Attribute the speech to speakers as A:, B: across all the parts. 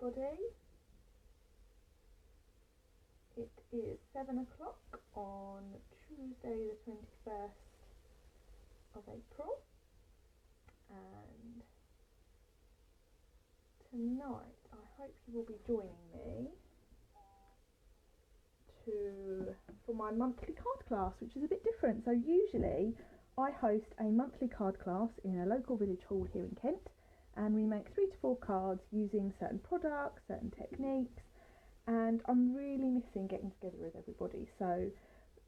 A: everybody. It is 7 o'clock on Tuesday the 21st of April, and tonight I hope you will be joining me for my monthly card class, which is a bit different. So usually I host a monthly card class in a local village hall here in Kent, and we make 3 to 4 cards using certain products, certain techniques, and I'm really missing getting together with everybody. So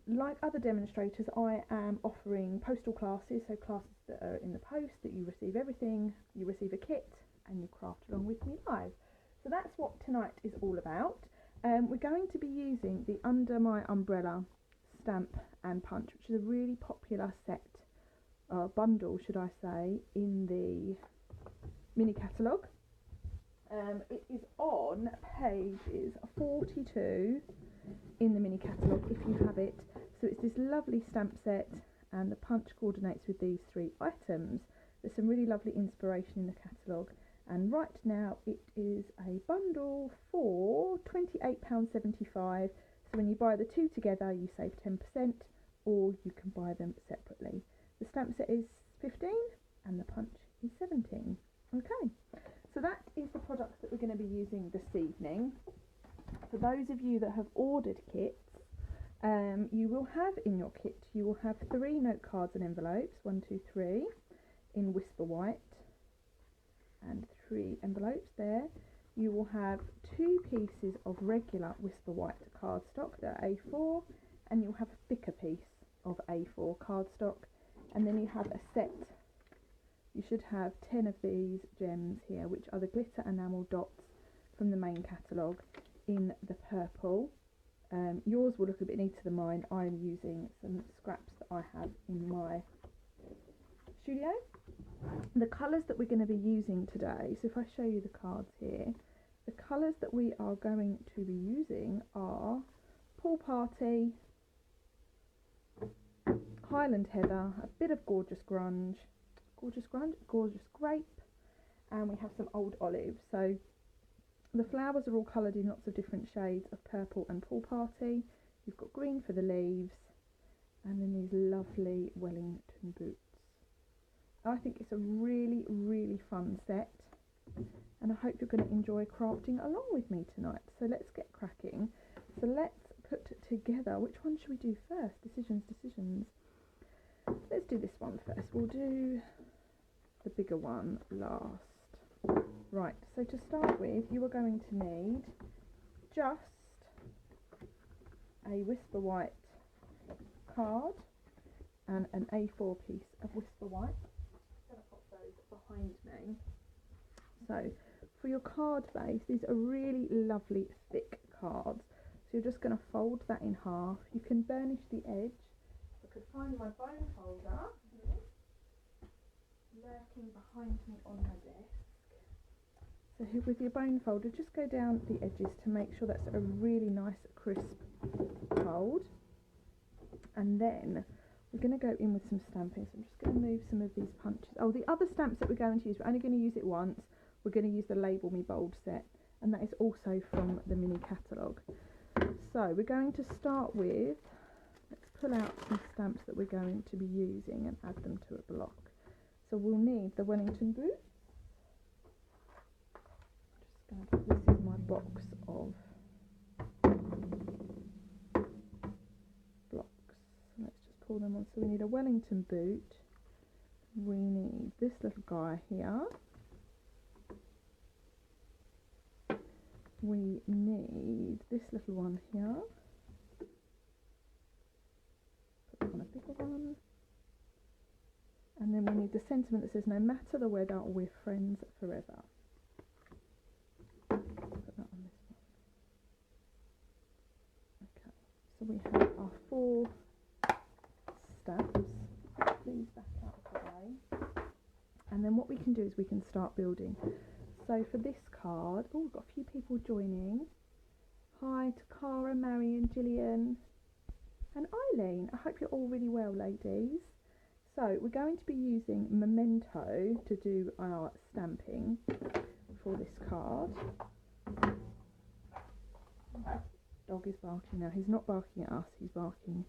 A: like other demonstrators, I am offering postal classes, so classes that are in the post, that you receive everything, you receive a kit and you craft along with me live. So that's what tonight is all about. We're going to be using the Under My Umbrella stamp and punch, which is a really popular set, bundle should I say, in the mini catalogue. It is on pages 42 in the mini catalogue if you have it. So it's this lovely stamp set, and the punch coordinates with these 3 items. There's some really lovely inspiration in the catalogue, and right now it is a bundle for £28.75. So when you buy the 2 together you save 10%, or you can buy them separately. The stamp set is 15 and the punch is 17. Okay, so that is the products that we're going to be using this evening. For those of you that have ordered kits, you will have in your kit, you will have 3 note cards and envelopes, 1, 2, 3, in Whisper White, and 3 envelopes there. You will have 2 pieces of regular Whisper White cardstock that are A4, and you'll have a thicker piece of A4 cardstock, and then you have a set. You should have 10 of these gems here, which are the glitter enamel dots from the main catalogue in the purple. Yours will look a bit neater than mine. I'm using some scraps that I have in my studio. The colours that we're going to be using today, so if I show you the cards here, the colours that we are going to be using are Pool Party, Highland Heather, a bit of Gorgeous Grape, and we have some Old Olive. So the flowers are all coloured in lots of different shades of purple and Pool Party. You've got green for the leaves, and then these lovely Wellington boots. I think it's a really, really fun set, and I hope you're going to enjoy crafting along with me tonight. So let's get cracking. So let's put together, which one should we do first? Decisions. Let's do this one first. We'll do the bigger one last. Right, so to start with, you are going to need just a Whisper White card and an A4 piece of Whisper White. I'm going to pop those behind me. So for your card base, these are really lovely thick cards. So you're just going to fold that in half. You can burnish the edge. I could find my bone folder lurking behind me on my desk. So with your bone folder, just go down the edges to make sure that's a really nice crisp fold. And then we're going to go in with some stamping. So I'm just going to move some of these punches. Oh, the other stamps that we're going to use, we're only going to use it once. We're going to use the Label Me Bold set, and that is also from the mini catalogue. So we're going to start with, let's pull out some stamps that we're going to be using and add them to a block. So we'll need the Wellington boots. This is my box of blocks. So let's just pull them on. So we need a Wellington boot. We need this little guy here. We need this little one here. Put on a bigger one. And then we need the sentiment that says, no matter the weather, we're friends forever. Put that on this one. Okay, so we have our 4 stamps. Put these back out of the way. And then what we can do is we can start building. So for this card, oh, we've got a few people joining. Hi to Cara, Marion, Gillian and Eileen. I hope you're all really well, ladies. So we're going to be using Memento to do our stamping for this card. Dog is barking now. He's not barking at us, he's barking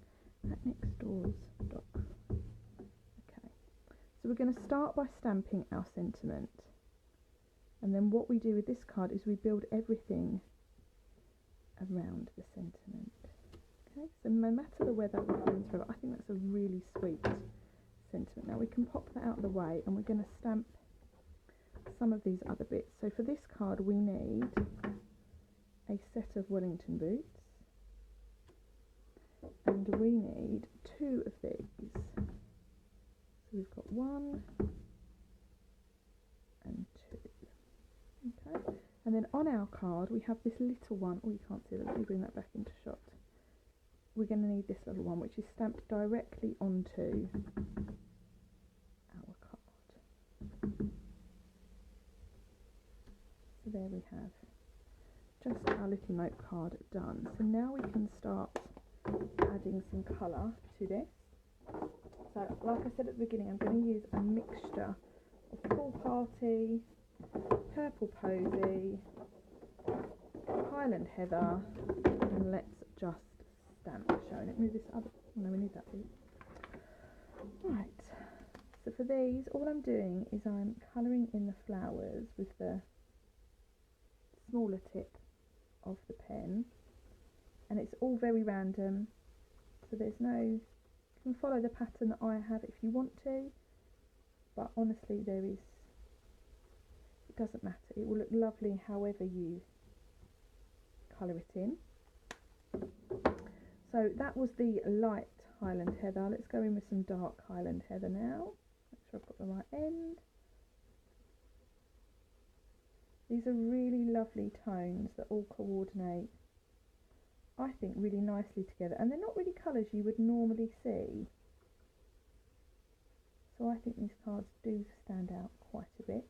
A: at next door's dog. Okay, so we're going to start by stamping our sentiment, and then what we do with this card is we build everything around the sentiment. Okay, so no matter the weather or friends forever, I think that's a really sweet sentiment. Now we can pop that out of the way, and we're going to stamp some of these other bits. So for this card we need a set of Wellington boots, and we need 2 of these. So we've got 1 and 2. Okay, and then on our card we have this little one. Oh, you can't see that. Let me bring that back into shot. We're going to need this little one, which is stamped directly onto our card. So there we have just our little note card done. So now we can start adding some colour to this. So like I said at the beginning, I'm going to use a mixture of Pool Party, Purple Posy, Highland Heather, and let's just stamp. Showing it. Move this other. No, we need that bit. Right. So for these, all I'm doing is I'm colouring in the flowers with the smaller tip of the pen, and it's all very random. So there's no. You can follow the pattern that I have if you want to, but honestly, there is. It doesn't matter. It will look lovely however you colour it in. So that was the light Highland Heather. Let's go in with some dark Highland Heather now. Make sure I've got the right end. These are really lovely tones that all coordinate, I think, really nicely together. And they're not really colours you would normally see. So I think these cards do stand out quite a bit.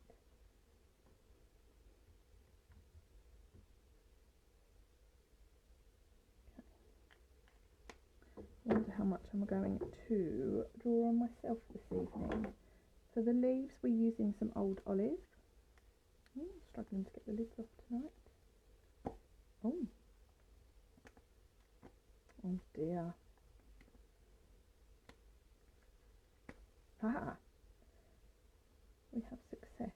A: I wonder how much I'm going to draw on myself this evening. For the leaves, we're using some old olive. I'm struggling to get the lids off tonight. Oh dear. We have success.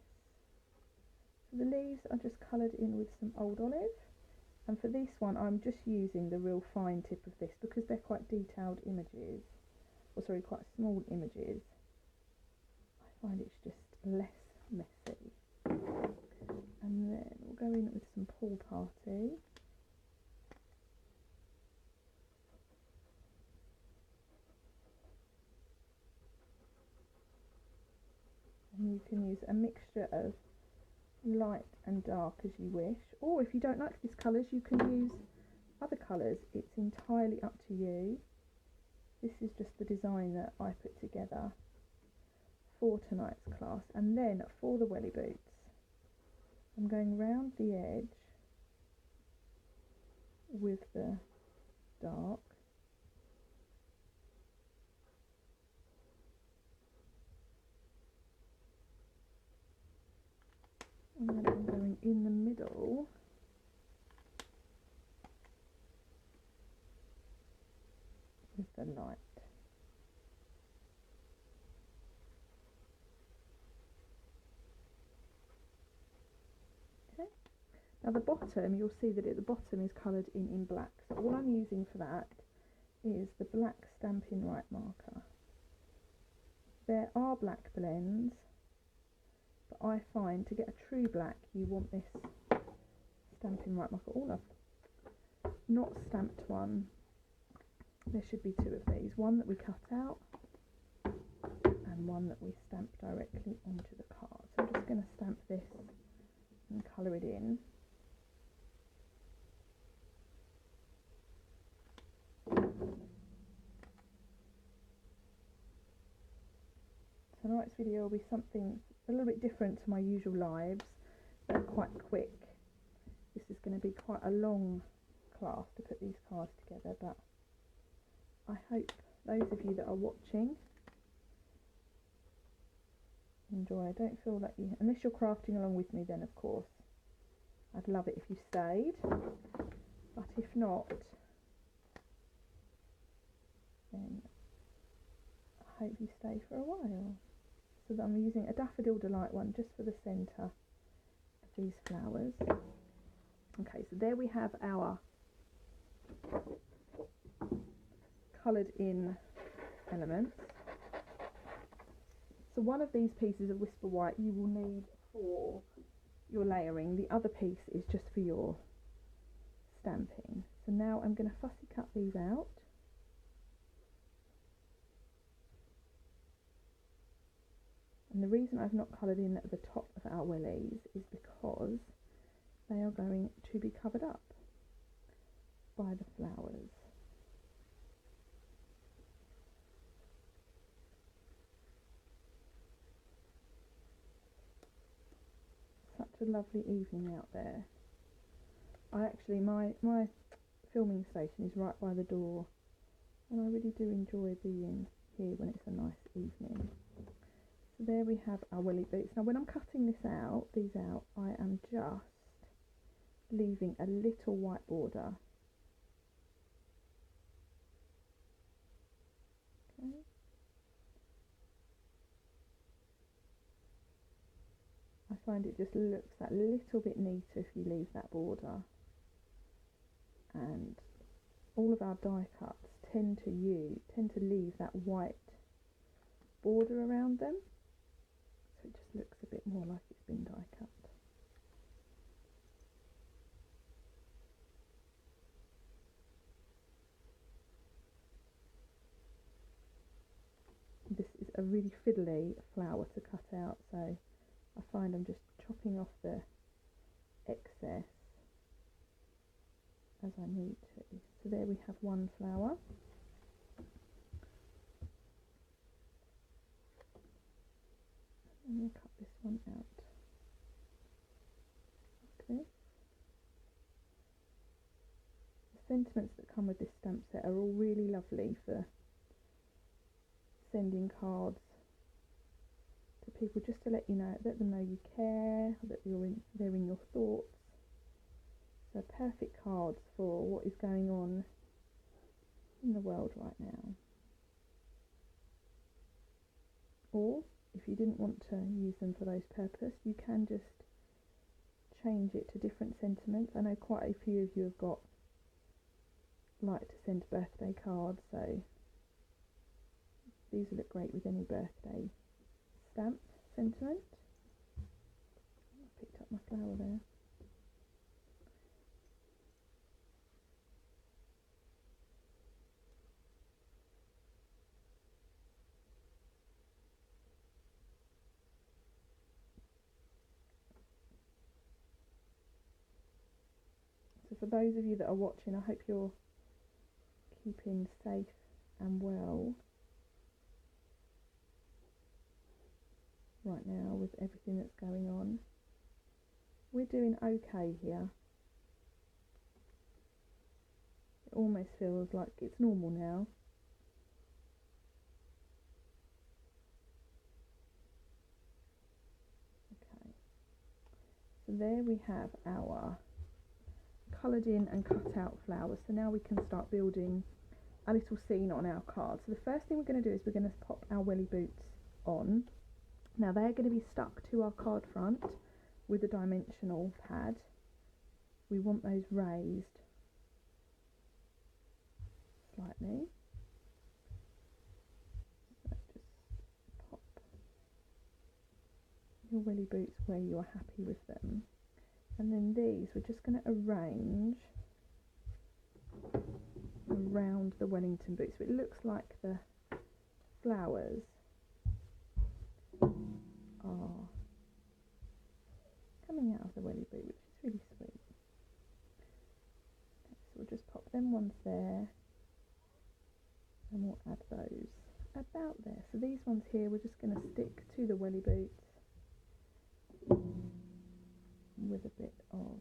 A: So the leaves are just coloured in with some old olive. And for this one, I'm just using the real fine tip of this because they're quite detailed images, or sorry, quite small images. I find it's just less messy. And then we'll go in with some Pool Party. And you can use a mixture of light and dark as you wish, or if you don't like these colours you can use other colours. It's entirely up to you. This is just the design that I put together for tonight's class. And then for the welly boots, I'm going round the edge with the dark, and then I'm going in the middle with the light. Okay. Now the bottom, you'll see that at the bottom is coloured in black. So all I'm using for that is the black Stampin' Right marker. There are black blends, but I find to get a true black you want this Stampin' Right marker. Oh, I've not stamped one. There should be 2 of these. One that we cut out and one that we stamp directly onto the card. So I'm just going to stamp this and colour it in. Tonight's video will be something a little bit different to my usual lives, but quite quick. This is going to be quite a long class to put these cards together, but I hope those of you that are watching enjoy. I don't feel like you, unless you're crafting along with me, then of course I'd love it if you stayed, but if not, then I hope you stay for a while. So that I'm using a Daffodil Delight one just for the centre of these flowers. Okay, so there we have our coloured in elements. So one of these pieces of Whisper White you will need for your layering. The other piece is just for your stamping. So now I'm going to fussy cut these out. And the reason I've not coloured in at the top of our wellies is because they are going to be covered up by the flowers. Such a lovely evening out there. My filming station is right by the door, and I really do enjoy being here when it's a nice evening. So there we have our welly boots. Now when I'm cutting these out, I am just leaving a little white border. Okay. I find it just looks that little bit neater if you leave that border. And all of our die cuts tend to leave that white border around them, so it just looks a bit more like it's been die cut. This is a really fiddly flower to cut out, so I find I'm just chopping off the excess as I need to. So there we have one flower. I'm going to cut this one out like this. The sentiments that come with this stamp set are all really lovely for sending cards to people, just to let them know you care, that they're in your thoughts. So perfect cards for what is going on in the world right now. Or if you didn't want to use them for those purposes, you can just change it to different sentiments. I know quite a few of you have like to send birthday cards, so these would look great with any birthday stamp sentiment. I picked up my flower there. So for those of you that are watching, I hope you're keeping safe and well right now with everything that's going on. We're doing okay here. It almost feels like it's normal now. Okay, so there we have our coloured in and cut out flowers. So now we can start building a little scene on our card. So the first thing we're going to do is we're going to pop our welly boots on. Now they're going to be stuck to our card front with a dimensional pad. We want those raised slightly. So just pop your welly boots where you are happy with them. And then these we're just going to arrange around the Wellington boot, so it looks like the flowers are coming out of the welly boot, which is really sweet. Okay, so we'll just pop them ones there, and we'll add those about there. So these ones here we're just going to stick to the welly boots with a bit of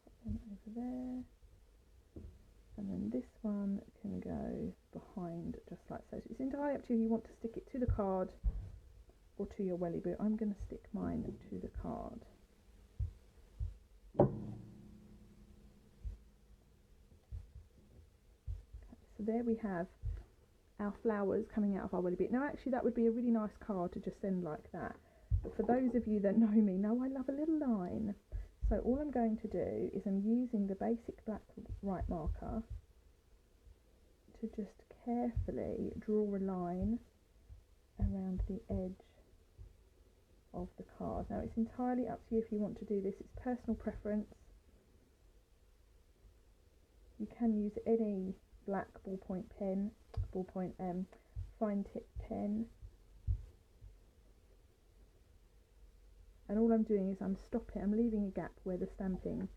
A: pop them over there, and then this one can go behind just like so. So it's entirely up to you if you want to stick it to the card or to your welly boot. I'm going to stick mine to the card. So there we have our flowers coming out of our welly boot. Now actually that would be a really nice card to just send like that, but for those of you that know me know I love a little line. So all I'm going to do is I'm using the basic black white marker to just carefully draw a line around the edge of the card. Now it's entirely up to you if you want to do this, it's personal preference. You can use any black ballpoint pen, fine tip pen, and all I'm doing is I'm leaving a gap where the stamping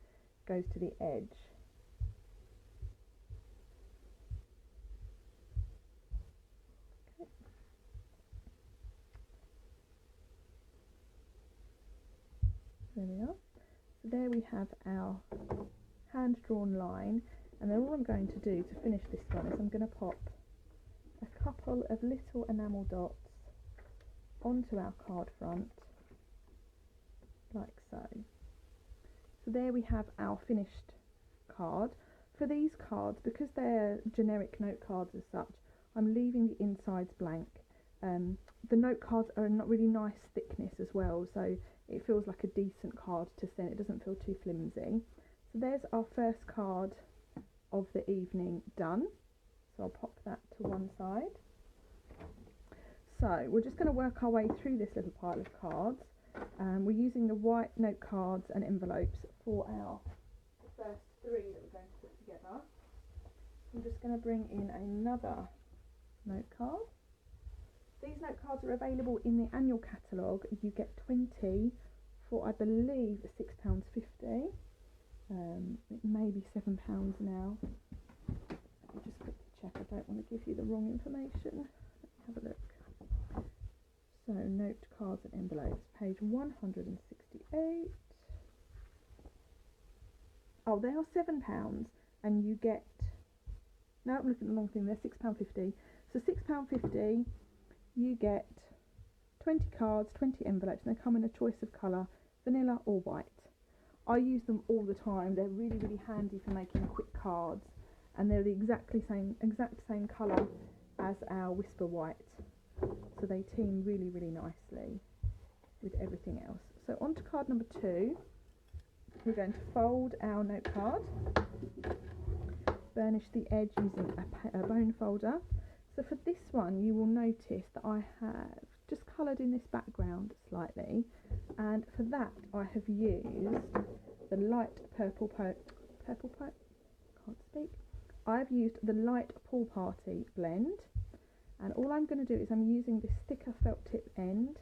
A: goes to the edge. Okay. There we are. So there we have our hand drawn line, and then all I'm going to do to finish this one is I'm going to pop a couple of little enamel dots onto our card front, like so. So there we have our finished card. For these cards, because they're generic note cards as such, I'm leaving the insides blank. The note cards are a really nice thickness as well, so it feels like a decent card to send. It doesn't feel too flimsy. So there's our first card of the evening done. So I'll pop that to one side. So we're just going to work our way through this little pile of cards. We're using the white note cards and envelopes for our first three that we're going to put together. I'm just going to bring in another note card. These note cards are available in the annual catalogue. You get 20 for, I believe, £6.50. It may be £7 now. Let me just quickly check. I don't want to give you the wrong information. Let's have a look. So, note cards and envelopes, page 168. Oh, they are £7, and you get. No, I'm looking at the wrong thing. They're £6.50. So £6.50. You get 20 cards, 20 envelopes, and they come in a choice of colour, vanilla or white. I use them all the time. They're really, really handy for making quick cards, and they're the exact same colour as our Whisper White. So they team really, really nicely with everything else. So on to card number 2. We're going to fold our note card, burnish the edge using a bone folder. So for this one, you will notice that I have just coloured in this background slightly, and for that I have used the light I've used the light Pool Party blend, and all I'm going to do is I'm using this thicker felt tip end,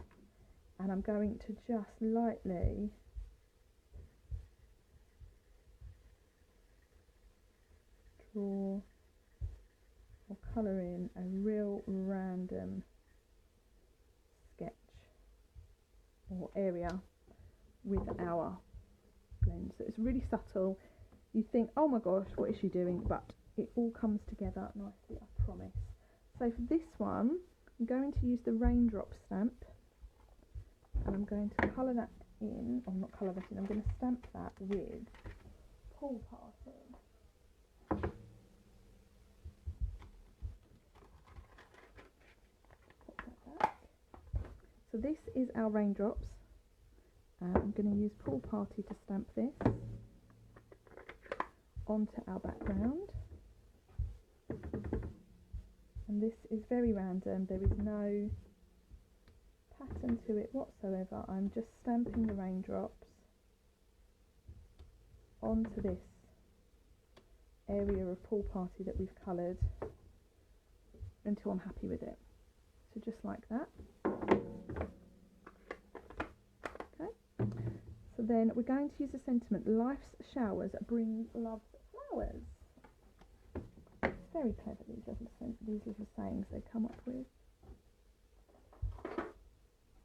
A: and I'm going to just lightly draw or colour in a real random sketch or area with our blend. So it's really subtle. You think, oh my gosh, what is she doing? But it all comes together nicely, I promise. So for this one, I'm going to use the raindrop stamp, and I'm going to colour that in, or not colour that in, I'm going to stamp that with Pool Party. So this is our raindrops, and I'm going to use Pool Party to stamp this onto our background. And this is very random, there is no pattern to it whatsoever. I'm just stamping the raindrops onto this area of Pool Party that we've coloured until I'm happy with it. So just like that. So then we're going to use the sentiment, life's showers bring love's flowers. It's very clever, these little sayings they come up with.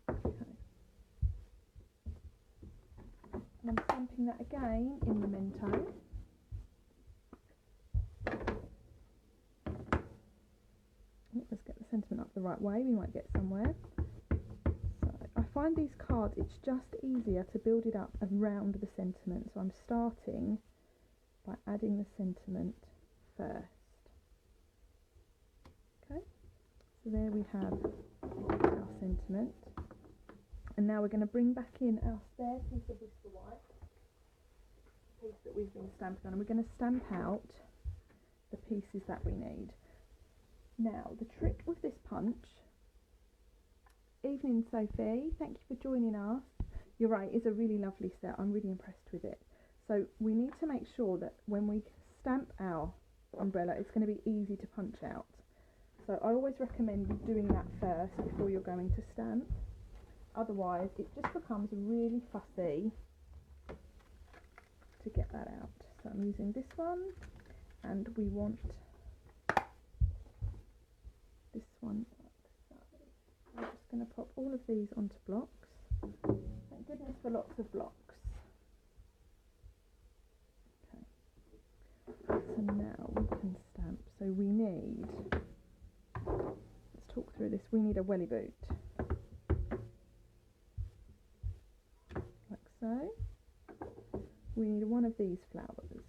A: Okay. And I'm stamping that again in Memento. Let's get the sentiment up the right way, we might get somewhere. So find these cards, it's just easier to build it up around the sentiment. So I'm starting by adding the sentiment first. Okay, so there we have our sentiment. And now we're going to bring back in our spare piece of Bristol white, the piece that we've been stamping on, and we're going to stamp out the pieces that we need. Now, the trick with this punch, evening Sophie, thank you for joining us. You're right, it's a really lovely set, I'm really impressed with it. So we need to make sure that when we stamp our umbrella, it's going to be easy to punch out. So I always recommend doing that first before you're going to stamp. Otherwise, it just becomes really fussy to get that out. So I'm using this one, and we want this one. I'm just going to pop all of these onto blocks. Thank goodness for lots of blocks. Okay. So now we can stamp. So we need, let's talk through this. We need a welly boot. So we need one of these flowers,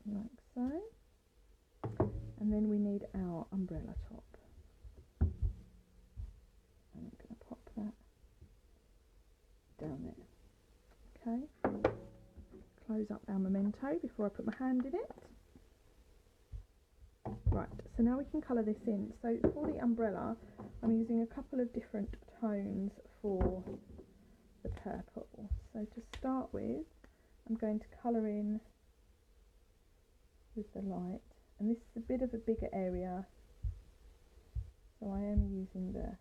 A: like so, and then we need our umbrella top. And I'm going to pop that down there. Okay, close up our memento before I put my hand in it. Right, so now we can colour this in. So for the umbrella, I'm using a couple of different tones for the purple. So to start with, I'm going to colour in with the light, and this is a bit of a bigger area, so I am using the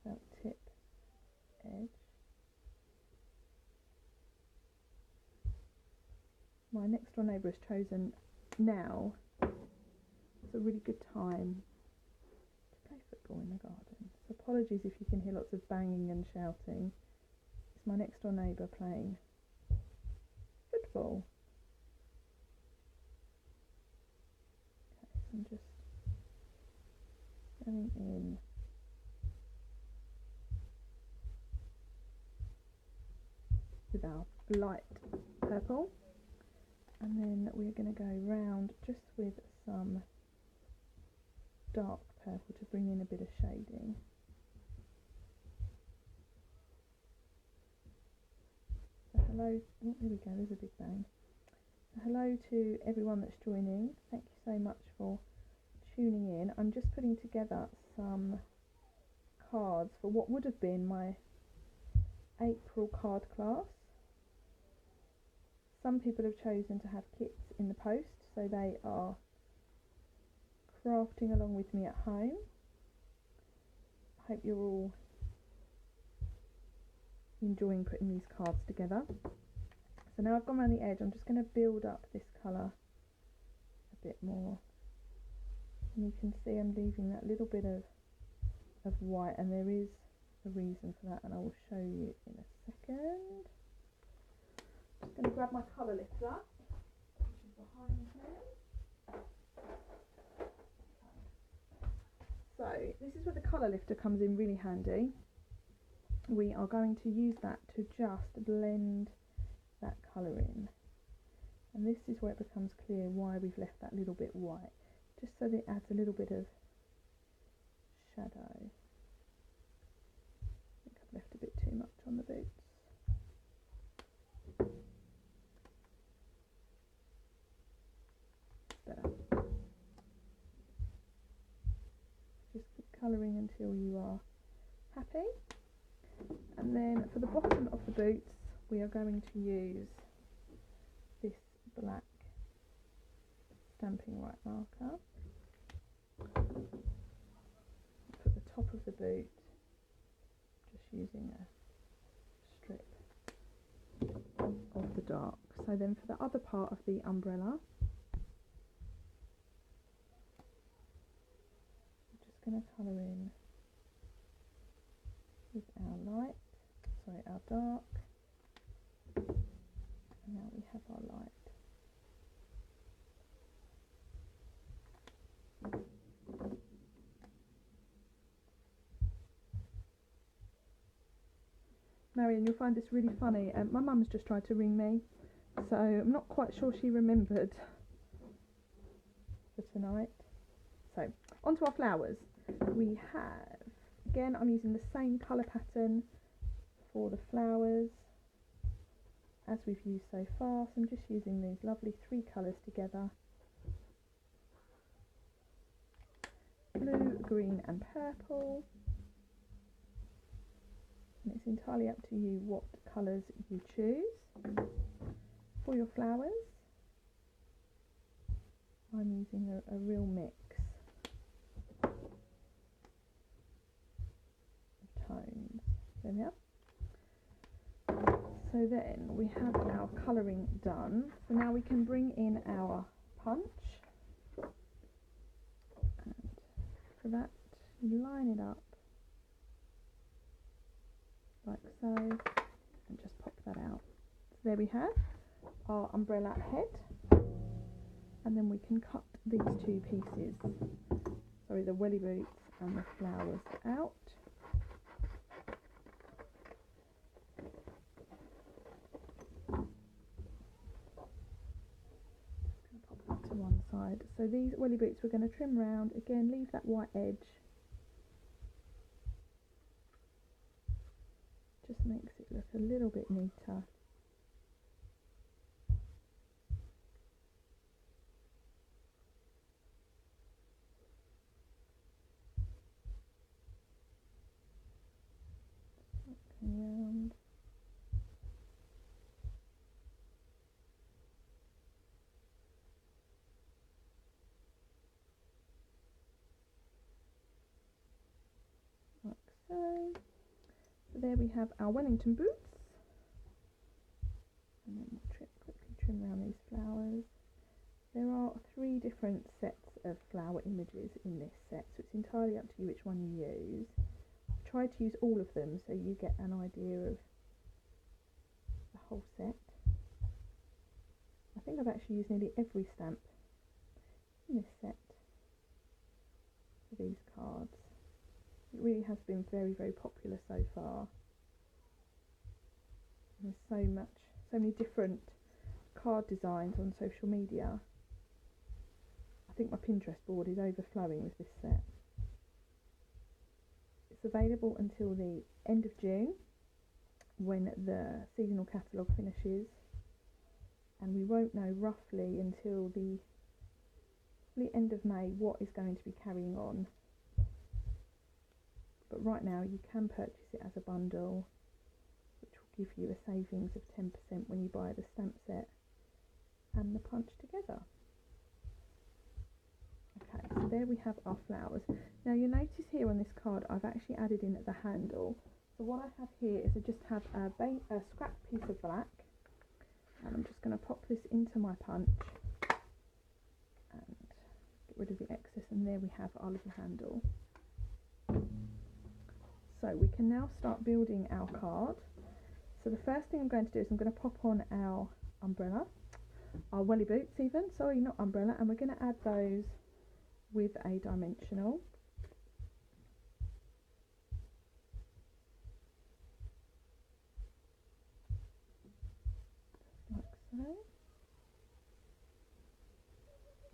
A: felt tip edge. My next door neighbour has chosen now. It's a really good time to play football in the garden. So apologies if you can hear lots of banging and shouting. It's my next door neighbour playing football. Okay, so I'm just going in with our light purple, and then we're going to go round just with some dark purple to bring in a bit of shading. So hello, oh, here we go, there's a big bang. So hello to everyone that's joining, thank you so much for tuning in. I'm just putting together some cards for what would have been my April card class. Some people have chosen to have kits in the post, so they are crafting along with me at home. I hope you're all enjoying putting these cards together. So now I've gone around the edge, I'm just going to build up this colour a bit more. And you can see I'm leaving that little bit of white, and there is a reason for that, and I will show you in a second. I'm just going to grab my colour lifter, which is behind me. So this is where the colour lifter comes in really handy. We are going to use that to just blend that colour in, and this is where it becomes clear why we've left that little bit white, just so that it adds a little bit of shadow. I think I've left a bit too much on the boots. Better. Just keep colouring until you are happy. And then for the bottom of the boots, we are going to use this black Stampin' white marker. For the top of the boot, just using a strip of the dark. So then for the other part of the umbrella, I'm just going to colour in with our dark, and now we have our light. Marion, you'll find this really funny. My mum's just tried to ring me, so I'm not quite sure she remembered for tonight. So, onto our flowers. We have, again, I'm using the same colour pattern for the flowers as we've used so far. So I'm just using these lovely 3 colours together. Blue, green and purple. And it's entirely up to you what colours you choose for your flowers. I'm using a real mix of tones. There we are. So then we have our colouring done. So now we can bring in our punch. And for that, you line it up like so, and just pop that out. So there we have our umbrella head, and then we can cut these 2 pieces, sorry, the welly boots and the flowers out. Pop that to one side. So these welly boots we're going to trim round, again leave that white edge. Just makes it look a little bit neater. Around. Like so. So there we have our Wellington boots, and then we'll quickly trim around these flowers. There are 3 different sets of flower images in this set, so it's entirely up to you which one you use. I've tried to use all of them so you get an idea of the whole set. I think I've actually used nearly every stamp in this set for these cards. It really has been very, very popular so far. There's so many different card designs on social media. I think my Pinterest board is overflowing with this set. It's available until the end of June, when the seasonal catalogue finishes, and we won't know roughly until the end of May what is going to be carrying on. But right now you can purchase it as a bundle, which will give you a savings of 10% when you buy the stamp set and the punch together. Okay, so there we have our flowers. Now you'll notice here on this card I've actually added in the handle. So what I have here is I just have a scrap piece of black, and I'm just going to pop this into my punch and get rid of the excess, and there we have our little handle. So we can now start building our card. So the first thing I'm going to do is I'm going to pop on our umbrella, our welly boots even, sorry, not umbrella, and we're going to add those with a dimensional. Like so.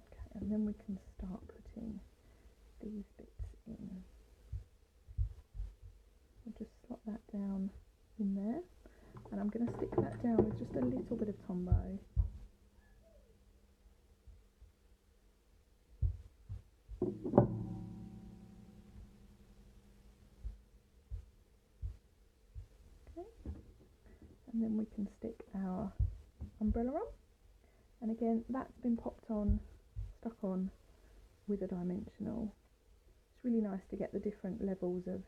A: Okay, and then we can start putting these bits in. I'll just slot that down in there, and I'm going to stick that down with just a little bit of Tombow. Okay, and then we can stick our umbrella on, and again that's been stuck on with a dimensional. It's really nice to get the different levels of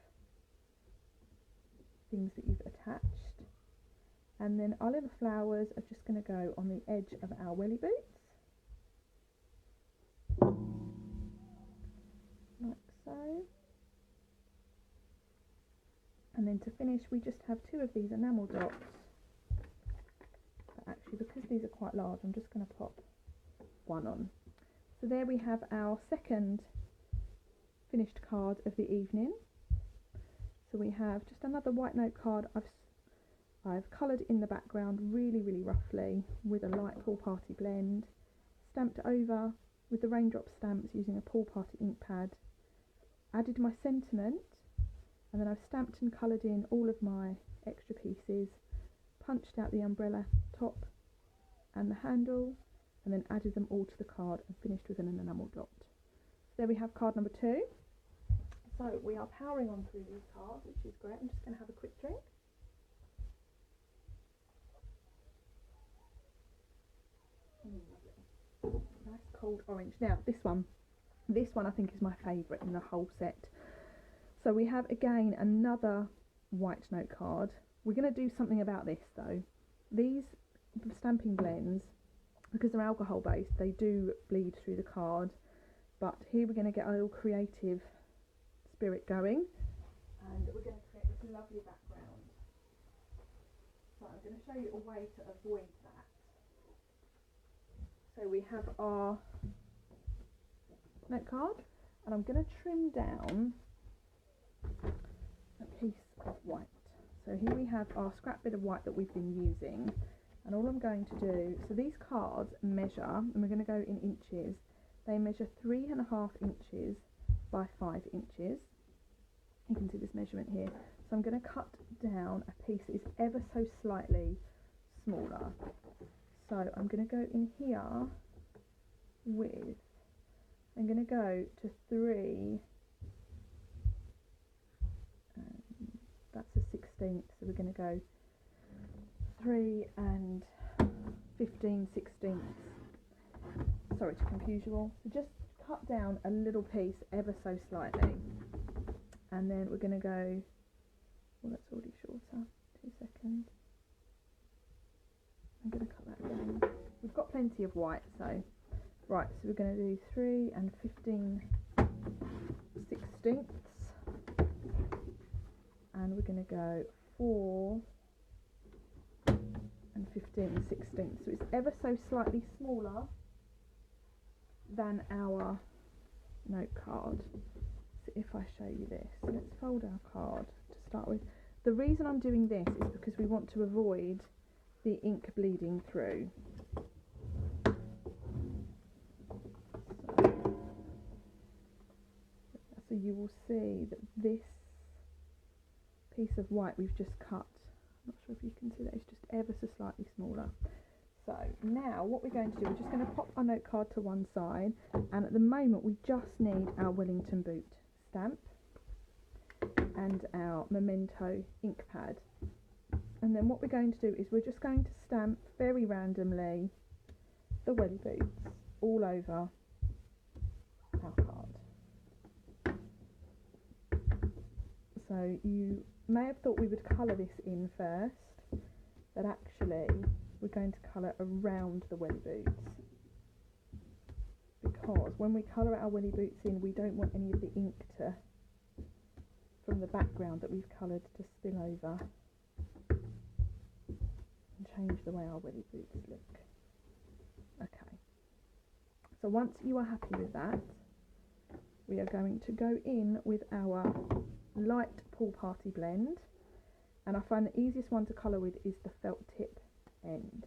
A: things that you've attached. And then our little flowers are just going to go on the edge of our welly boots, like so. And then to finish we just have 2 of these enamel dots, but actually because these are quite large I'm just going to pop 1 on. So there we have our second finished card of the evening. So we have just another white note card. I've I've coloured in the background really roughly with a light Pool Party blend, stamped over with the raindrop stamps using a Pool Party ink pad, added my sentiment, and then I've stamped and coloured in all of my extra pieces, punched out the umbrella top and the handle, and then added them all to the card and finished with an enamel dot. So there we have card number 2. So we are powering on through these cards, which is great. I'm just going to have a quick drink. Lovely. Nice cold orange. Now this one I think is my favourite in the whole set. So we have again another white note card. We're going to do something about this though. These stamping blends, because they're alcohol based, they do bleed through the card, but here we're going to get a little creative spirit going, and we're going to create this lovely background. So I'm going to show you a way to avoid that. So we have our note card, and I'm going to trim down a piece of white. So here we have our scrap bit of white that we've been using, and all I'm going to do, so these cards measure, and we're going to go in inches, they measure 3.5 inches by 5 inches. You can see this measurement here. So I'm going to cut down a piece that is ever so slightly smaller. So I'm going to go in here with, I'm going to go to 3, that's a 16th, so we're going to go 3 and 15 16ths. Sorry to confuse you all. So just cut down a little piece ever so slightly, and then we're going to go, well that's already shorter, 2 seconds. I'm going to cut that down. We've got plenty of white, so right, so we're going to do 3 and 15 16ths, and we're going to go 4 and 15 16ths. So it's ever so slightly smaller than our note card. So if I show you this, let's fold our card to start with. The reason I'm doing this is because we want to avoid the ink bleeding through. So you will see that this piece of white we've just cut, I'm not sure if you can see that, it's just ever so slightly smaller. So now what we're going to do, we're just going to pop our note card to one side, and at the moment we just need our Wellington boot stamp and our Memento ink pad. And then what we're going to do is we're just going to stamp very randomly the welly boots all over our card. So you may have thought we would colour this in first, but actually we're going to colour around the welly boots, because when we colour our welly boots in, we don't want any of the ink from the background that we've coloured to spill over and change the way our welly boots look. Okay, so once you are happy with that, we are going to go in with our light Pool Party blend, and I find the easiest one to colour with is the felt tip end,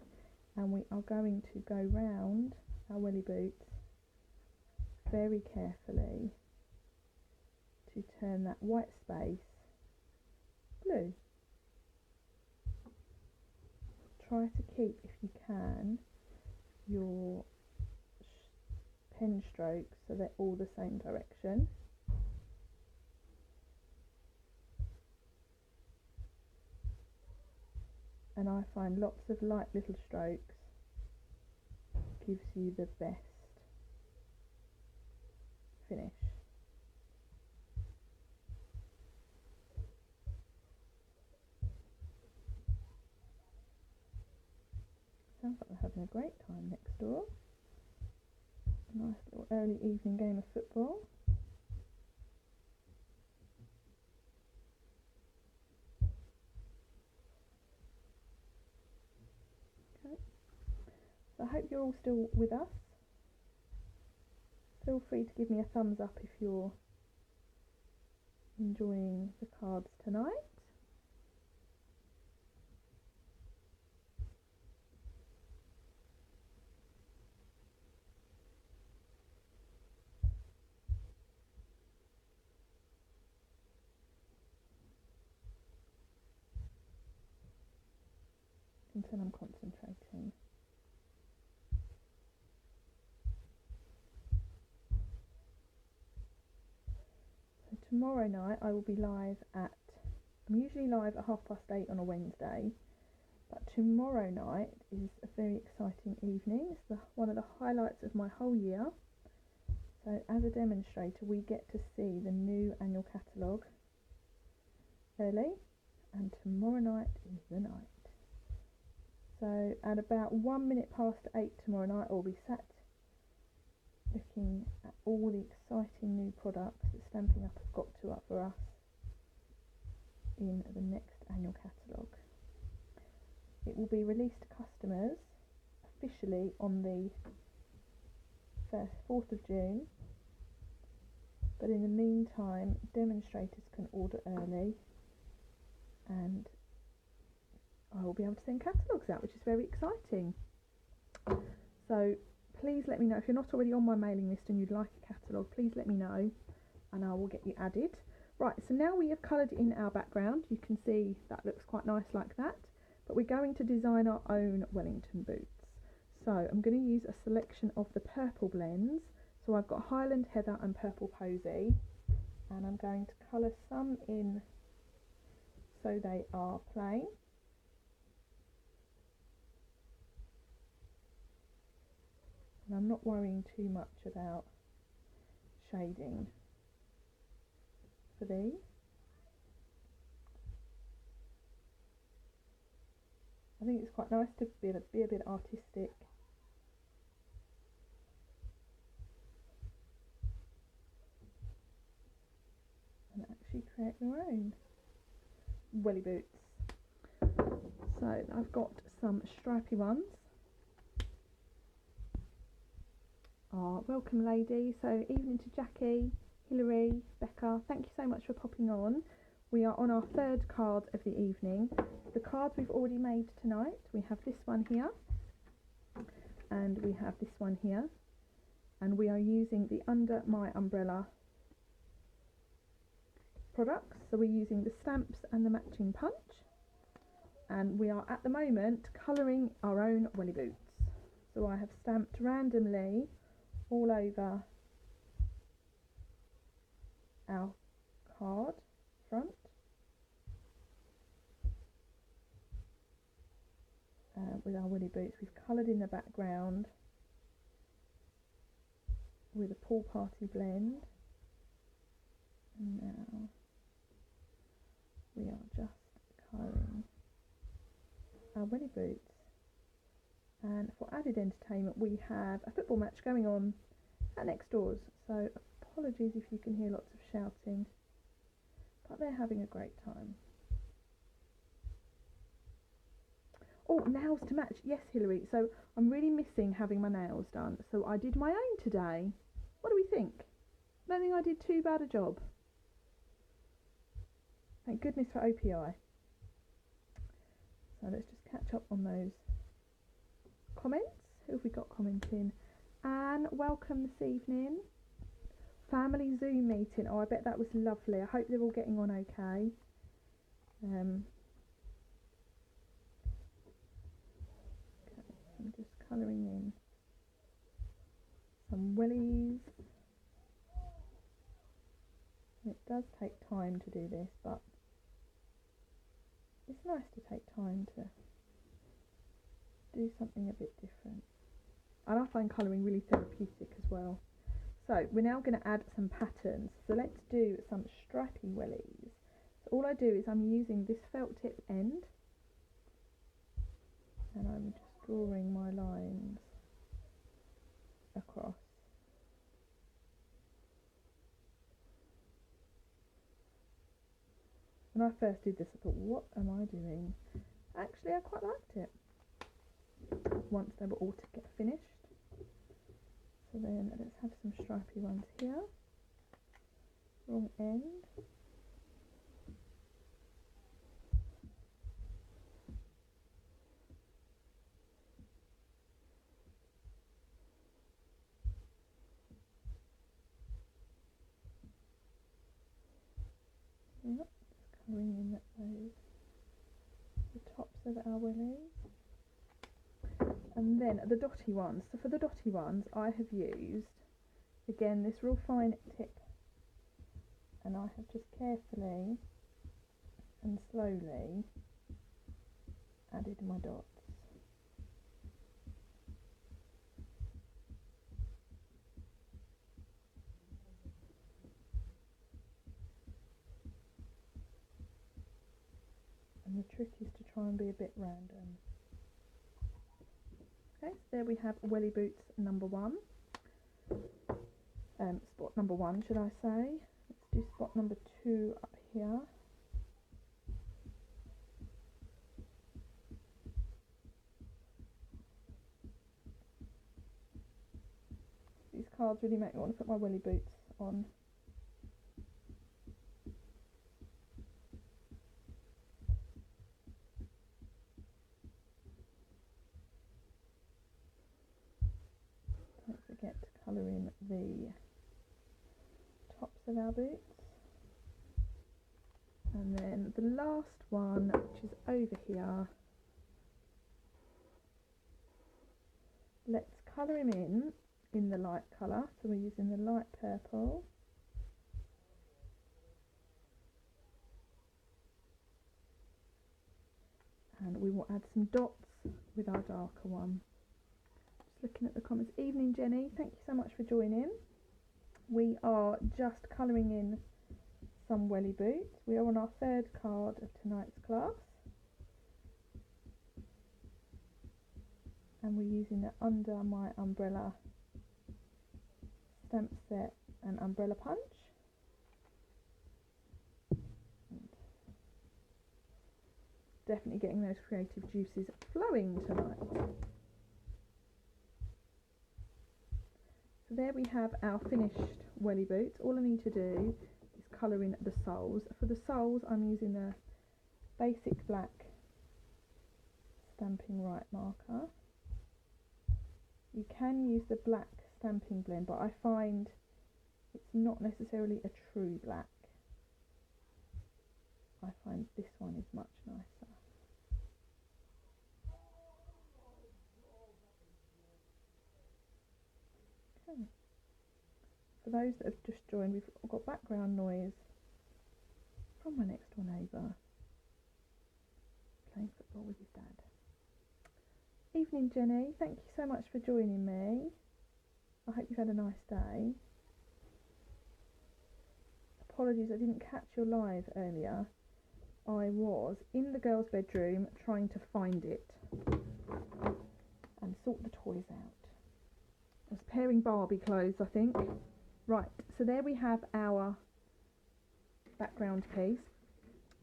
A: and we are going to go round our welly boots very carefully to turn that white space blue. Try to keep, if you can, your pen strokes so they're all the same direction. And I find lots of light little strokes gives you the best finish. Sounds like we're having a great time next door. A nice little early evening game of football. Okay, so I hope you're all still with us. Feel free to give me a thumbs up if you're enjoying the cards tonight. until I'm concentrating. So tomorrow night I will be live at, I'm usually live at 8:30 on a Wednesday, but tomorrow night is a very exciting evening. It's one of the highlights of my whole year. So as a demonstrator we get to see the new annual catalogue early, and tomorrow night is the night. So at about 8:01 tomorrow night I'll be sat looking at all the exciting new products that Stampin' Up has got to offer us in the next annual catalogue. It will be released to customers officially on the 4th of June, but in the meantime demonstrators can order early and I will be able to send catalogues out, which is very exciting. So please let me know if you're not already on my mailing list and you'd like a catalogue. Please let me know and I will get you added. Right, so now we have coloured in our background. You can see that looks quite nice like that, but we're going to design our own Wellington boots. So I'm going to use a selection of the purple blends. So I've got Highland Heather and Purple Posy, and I'm going to colour some in so they are plain. And I'm not worrying too much about shading for these. I think it's quite nice to be a bit artistic. And actually create your own welly boots. So I've got some stripy ones. Welcome lady, so evening to Jackie, Hilary, Becca, thank you so much for popping on. We are on our third card of the evening. The cards we've already made tonight, we have this one here and we have this one here, and we are using the Under My Umbrella products. So we're using the stamps and the matching punch, and we are at the moment colouring our own welly boots. So I have stamped randomly all over our card front, with our welly boots. We've coloured in the background with a pool party blend, and now we are just colouring our welly boots. And for added entertainment we have a football match going on at next doors, so apologies if you can hear lots of shouting, but they're having a great time. Oh, nails to match, yes Hilary, so I'm really missing having my nails done, so I did my own today. What do we think? I don't think I did too bad a job. Thank goodness for OPI. So let's just catch up on those comments. Who have we got commenting? Anne, welcome this evening. Family Zoom meeting. Oh, I bet that was lovely. I hope they're all getting on okay. Okay, I'm just colouring in some wellies. It does take time to do this, but it's nice to take time to do something a bit different. And I find colouring really therapeutic as well. So we're now going to add some patterns. So let's do some stripy wellies. So all I do is I'm using this felt tip end and I'm just drawing my lines across. When I first did this I thought, what am I doing? Actually I quite liked it once they were all to get finished. So then let's have some stripy ones here. Wrong end. Yep, just colouring in those the tops of our wellies. And then the dotty ones. So for the dotty ones, I have used, again, this real fine tip, and I have just carefully and slowly added my dots. And the trick is to try and be a bit random. Okay, so there we have welly boots number 1. Spot number 1, should I say. Let's do spot number 2 up here. These cards really make me want to put my welly boots on. Don't forget to colour in the tops of our boots. And then the last one, which is over here, let's colour him in the light colour. So we're using the light purple. And we will add some dots with our darker one. Just looking at the comments. Evening Jenny, thank you so much for joining. We are just colouring in some welly boots. We are on our 3rd card of tonight's class. And we're using the Under My Umbrella stamp set and umbrella punch. And definitely getting those creative juices flowing tonight. So there we have our finished welly boots. All I need to do is colour in the soles. For the soles I'm using the basic black Stampin' Right marker. You can use the black stamping blend, but I find it's not necessarily a true black. I find this one is much nicer. Okay. For those that have just joined, we've got background noise from my next door neighbour playing football with his dad. Evening Jenny, thank you so much for joining me. I hope you've had a nice day. Apologies, I didn't catch your live earlier. I was in the girls' bedroom trying to find it and sort the toys out. I was pairing Barbie clothes, I think. Right, so there we have our background piece.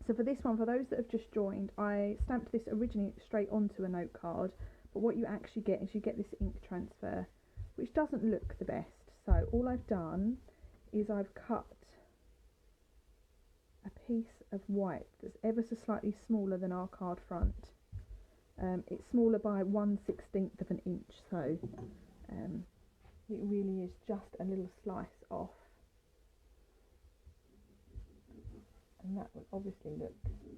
A: So for this one, for those that have just joined, I stamped this originally straight onto a note card, but what you actually get is you get this ink transfer, which doesn't look the best. So all I've done is I've cut a piece of white that's ever so slightly smaller than our card front. It's smaller by 1/16 of an inch, so it really is just a little slice off, and that will obviously look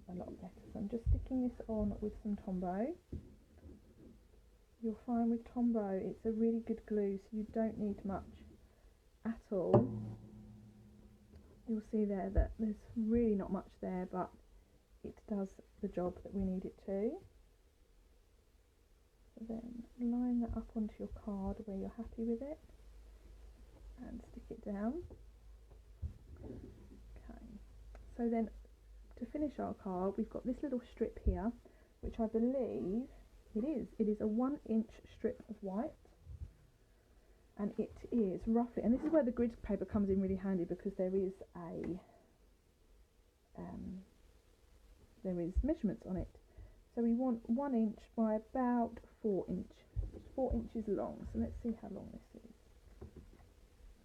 A: a lot better. So I'm just sticking this on with some Tombow. You'll find with Tombow it's a really good glue, so you don't need much at all. You'll see there that there's really not much there, but it does the job that we need it to. So then line that up onto your card where you're happy with it and stick it down. Okay, so then to finish our card we've got this little strip here, which I believe it is a 1-inch strip of white, and it is roughly, and this is where the grid paper comes in really handy, because there is measurements on it. So we want 1 inch by about 4 inches long. So let's see how long this is.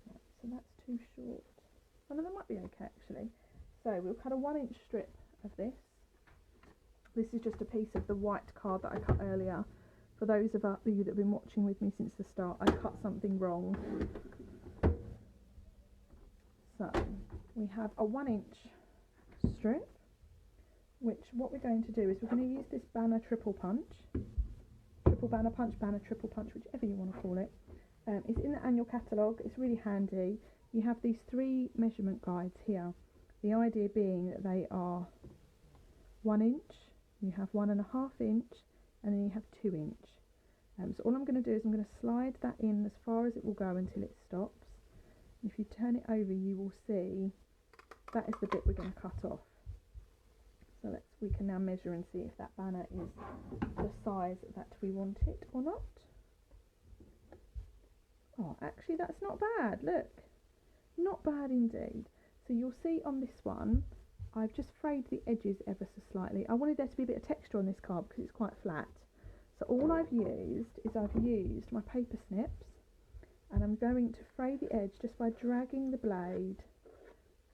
A: Right, so that's too short. Oh no, that might be okay actually. So we'll cut a 1-inch strip of this. This is just a piece of the white card that I cut earlier. For those of you that have been watching with me since the start, I cut something wrong. So we have a 1-inch strip, which what we're going to do is we're going to use this banner triple punch. triple banner, punch banner, triple punch, whichever you want to call it. It's in the annual catalogue. It's really handy. You have these 3 measurement guides here. The idea being that they are 1 inch, you have 1.5 inch, and then you have 2 inch. So all I'm going to do is I'm going to slide that in as far as it will go until it stops. And if you turn it over, you will see that is the bit we're going to cut off. So we can now measure and see if that banner is the size that we want it or not. Oh, actually that's not bad, look. Not bad indeed. So you'll see on this one, I've just frayed the edges ever so slightly. I wanted there to be a bit of texture on this card because it's quite flat. So all I've used is my paper snips, and I'm going to fray the edge just by dragging the blade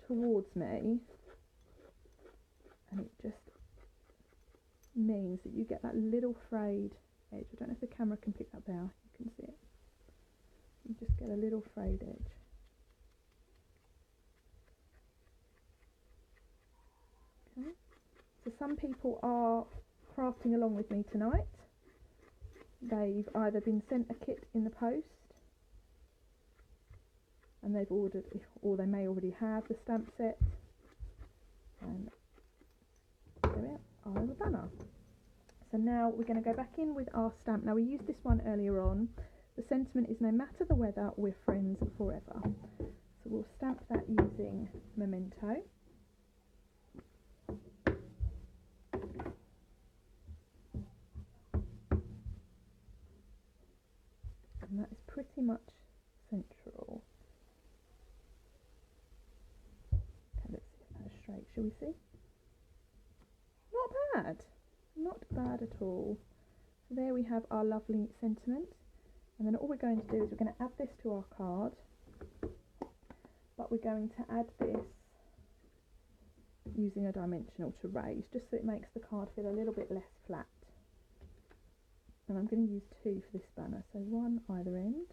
A: towards me, and it just means that you get that little frayed edge. I don't know if the camera can pick that there, you can see it. You just get a little frayed edge. Okay. So some people are crafting along with me tonight. They've either been sent a kit in the post and they've ordered, or they may already have the stamp set, and there we are, our banner. So now we're going to go back in with our stamp. Now we used this one earlier on. The sentiment is no matter the weather, we're friends forever. So we'll stamp that using Memento. And that is pretty much central. Okay, let's see if that's straight, shall we see? Not bad, not bad at all. So there we have our lovely sentiment, and then all we're going to do is we're going to add this to our card, but we're going to add this using a dimensional to raise, just so it makes the card feel a little bit less flat. And I'm going to use 2 for this banner, so 1 either end.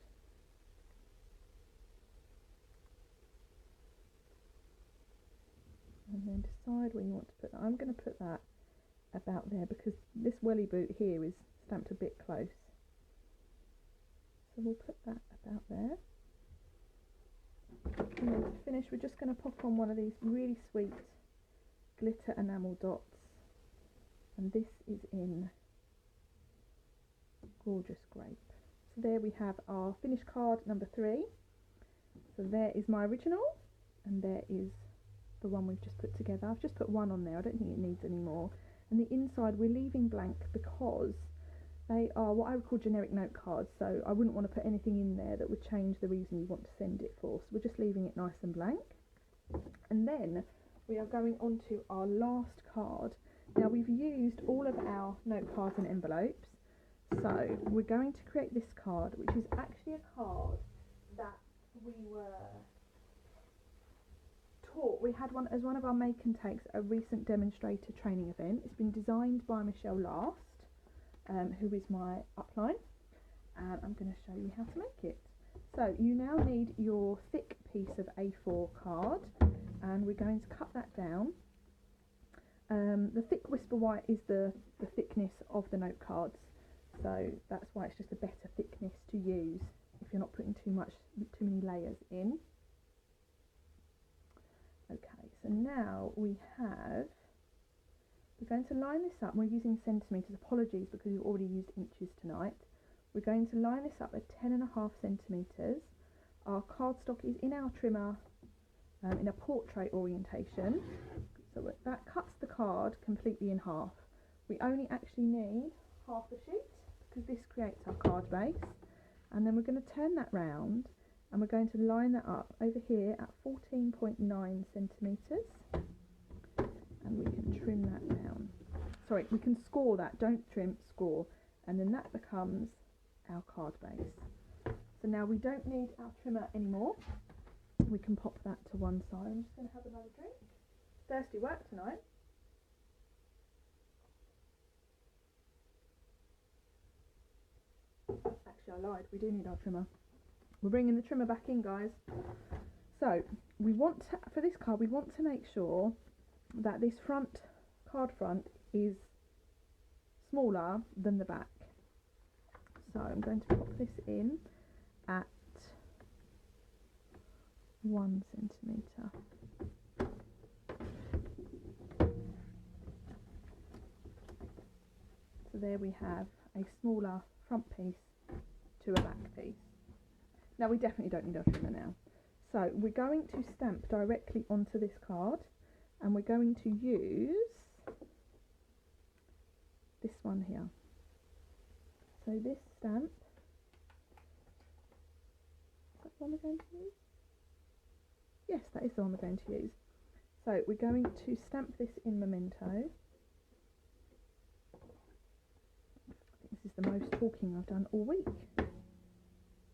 A: And then decide where you want to put that. I'm going to put that about there because this welly boot here is stamped a bit close. So we'll put that about there. And then to finish, we're just going to pop on one of these really sweet glitter enamel dots. And this is in Gorgeous Grape. So there we have our finished card number 3. So there is my original, and there is the one we've just put together. I've just put 1 on there, I don't think it needs any more. And the inside we're leaving blank because they are what I would call generic note cards, so I wouldn't want to put anything in there that would change the reason you want to send it for. So we're just leaving it nice and blank. And then we are going on to our last card. Now we've used all of our note cards and envelopes, so we're going to create this card, which is actually a card that we were taught. We had one as one of our make and takes, a recent demonstrator training event. It's been designed by Michelle Last, who is my upline, and I'm going to show you how to make it. So you now need your thick piece of A4 card, and we're going to cut that down. The thick Whisper White is the thickness of the note cards, so that's why it's just a better thickness to use if you're not putting too many layers in. Okay, so now we're going to line this up. We're using centimetres, apologies because we've already used inches tonight. We're going to line this up at 10.5 centimetres. Our cardstock is in our trimmer in a portrait orientation, so that cuts the card completely in half. We only actually need half a sheet because this creates our card base, and then we're going to turn that round and we're going to line that up over here at 14.9 centimetres, and we can trim that down. Sorry, we can score that, don't trim, score, and then that becomes our card base. So now we don't need our trimmer anymore. We can pop that to one side. I'm just going to have another drink. Thirsty work tonight. Actually, I lied. We do need our trimmer. We're bringing the trimmer back in, guys. So we want to, for this card, we want to make sure that this card front is smaller than the back. So I'm going to pop this in at 1 centimetre. So there we have a smaller front piece to a back piece. Now we definitely don't need our trimmer now. So we're going to stamp directly onto this card, and we're going to use this one here. So this stamp, is that the one we're going to use? Yes, that is the one we're going to use. So we're going to stamp this in Memento. This is the most talking I've done all week.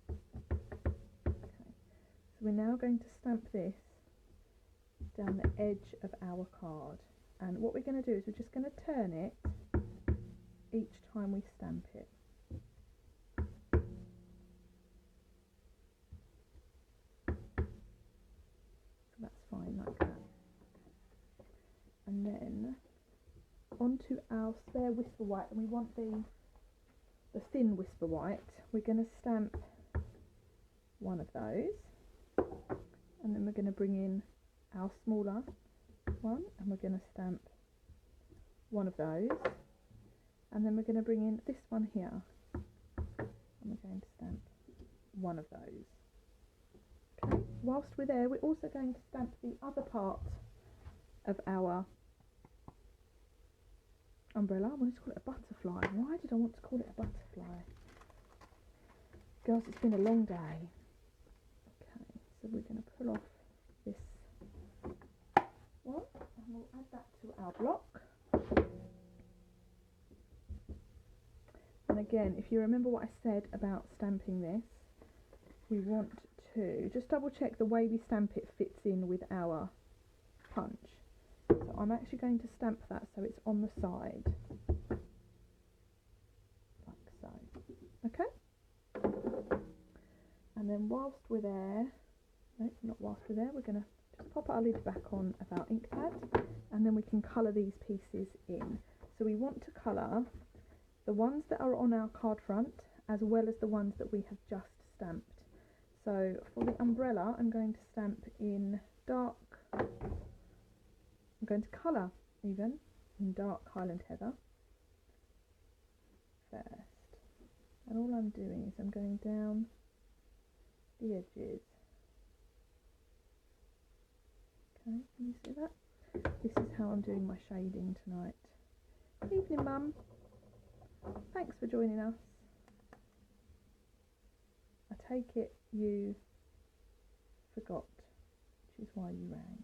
A: Okay, so we're now going to stamp this down the edge of our card, and what we're going to do is we're just going to turn it each time we stamp it. So that's fine like that. And then onto our spare whisper white, and we want the thin whisper white. We're going to stamp one of those, and then we're going to bring in our smaller one, and we're going to stamp one of those, and then we're going to bring in this one here, and we're going to stamp one of those. Okay, whilst we're there, we're also going to stamp the other part of our umbrella. I wanted to call it a butterfly. Why did I want to call it a butterfly? Girls, it's been a long day. Okay, so we're going to pull off this one, and we'll add that to our block. And again, if you remember what I said about stamping this, we want to just double check the way we stamp it fits in with our punch. So I'm actually going to stamp that so it's on the side, like so. Okay? And then whilst we're there, no, not whilst we're there, we're going to just pop our lid back on of our ink pad, and then we can colour these pieces in. So we want to colour the ones that are on our card front as well as the ones that we have just stamped. So for the umbrella, I'm going to stamp in dark, I'm going to colour even in dark Highland Heather first, and all I'm doing is I'm going down the edges. Okay, can you see that? This is how I'm doing my shading tonight. Evening, Mum. Thanks for joining us. I take it you forgot, which is why you rang.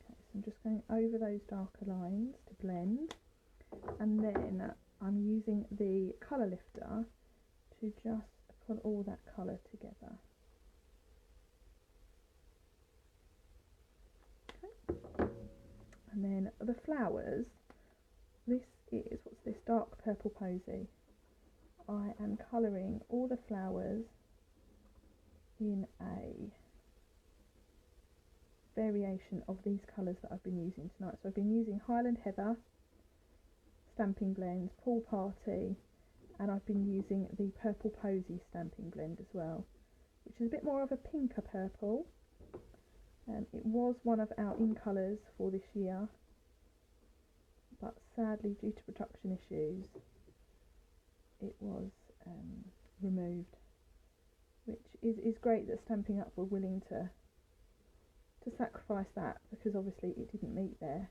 A: Okay, so I'm just going over those darker lines to blend, and then I'm using the colour lifter to just put all that colour together. Okay. And then the flowers, this is, what's this, dark purple posy. I am colouring all the flowers in a variation of these colours that I've been using tonight. So I've been using Highland Heather, Stamping Blends, Pool Party, and I've been using the Purple Posy Stamping Blend as well, which is a bit more of a pinker purple. It was one of our in colours for this year, but sadly due to production issues it was removed, which is great that Stampin' Up were willing to sacrifice that, because obviously it didn't meet their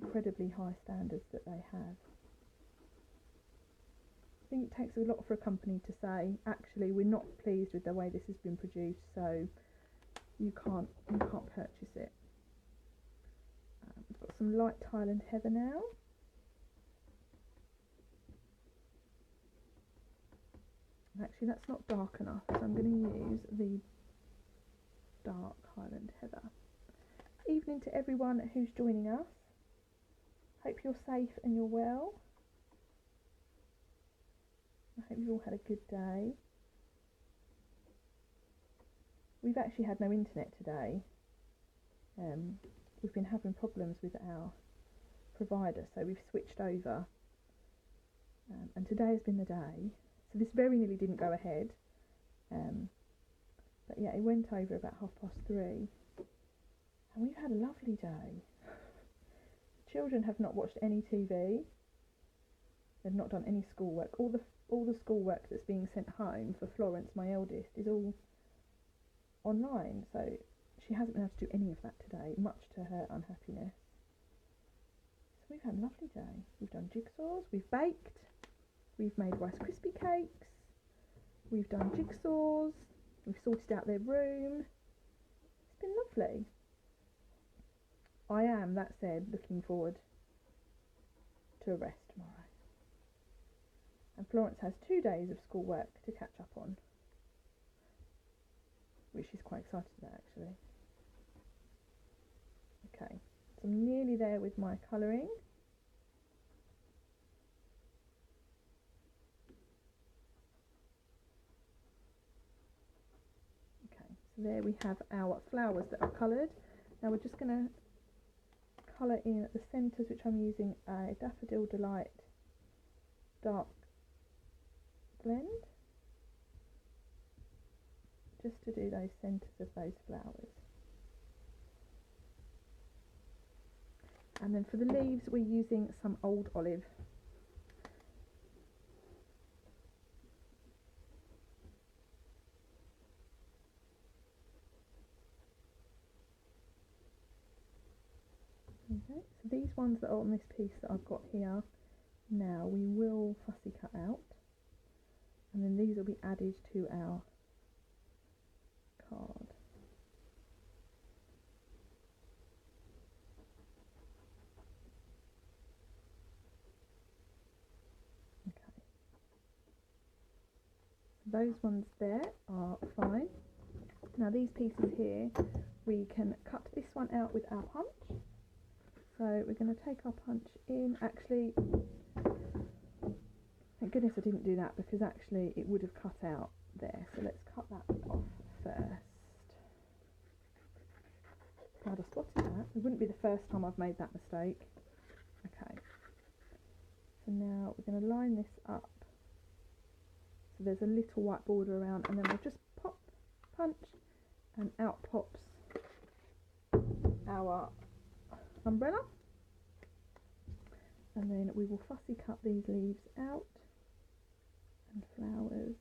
A: incredibly high standards that they have. I think it takes a lot for a company to say, actually, we're not pleased with the way this has been produced, so you can't purchase it. We've got some light Highland Heather now. Actually, that's not dark enough, so I'm going to use the dark Highland Heather. Evening to everyone who's joining us. Hope you're safe and you're well. I hope you've all had a good day. We've actually had no internet today, we've been having problems with our provider, so we've switched over, and today has been the day. So this very nearly didn't go ahead, but yeah, it went over about 3:30, and we've had a lovely day. Children have not watched any TV. They've not done any schoolwork. All the schoolwork that's being sent home for Florence, my eldest, is all online, so she hasn't been able to do any of that today, much to her unhappiness. So we've had a lovely day. We've done jigsaws, we've baked, we've made Rice Krispie cakes, we've done jigsaws, we've sorted out their room. It's been lovely. I am, that said, looking forward to a rest tomorrow. And Florence has 2 days of schoolwork to catch up on, which she's quite excited about, actually. Okay, so I'm nearly there with my colouring. Okay, so there we have our flowers that are coloured. Now we're just going to colour in at the centres, which I'm using a Daffodil Delight dark blend, just to do those centres of those flowers. And then for the leaves we're using some old olive. Okay, so these ones that are on this piece that I've got here now, we will fussy cut out, and then these will be added to our card. Okay, those ones there are fine. Now these pieces here, we can cut this one out with our punch. So we're going to take our punch in. Actually, thank goodness I didn't do that, because actually it would have cut out there. So let's cut that off first. Glad I spotted that. It wouldn't be the first time I've made that mistake. Okay. So now we're going to line this up. So there's a little white border around, and then we'll just pop, punch, and out pops our umbrella. And then we will fussy cut these leaves out and flowers.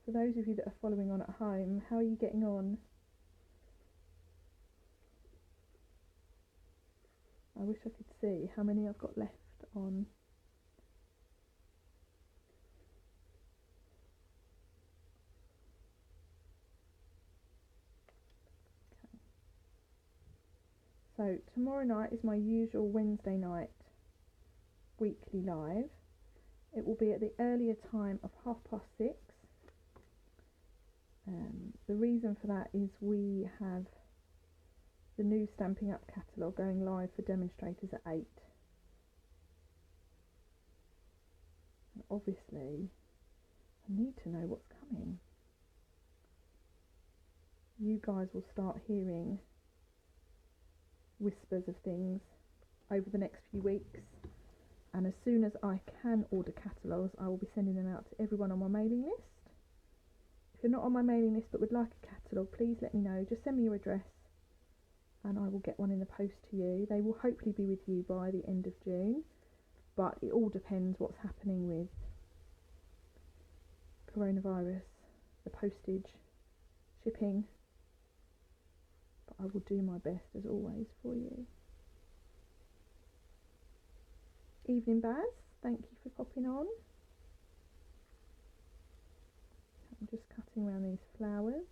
A: For those of you that are following on at home, how are you getting on? I wish I could see how many I've got left on. So tomorrow night is my usual Wednesday night weekly live. It will be at the earlier time of 6:30. The reason for that is we have the new Stampin' Up catalogue going live for demonstrators at 8. And obviously I need to know what's coming. You guys will start hearing whispers of things over the next few weeks, and as soon as I can order catalogues, I will be sending them out to everyone on my mailing list. If you're not on my mailing list but would like a catalogue, please let me know. Just send me your address and I will get one in the post to you. They will hopefully be with you by the end of June, but it all depends what's happening with coronavirus, the postage, shipping. I will do my best as always for you. Evening Baz, thank you for popping on. I'm just cutting around these flowers.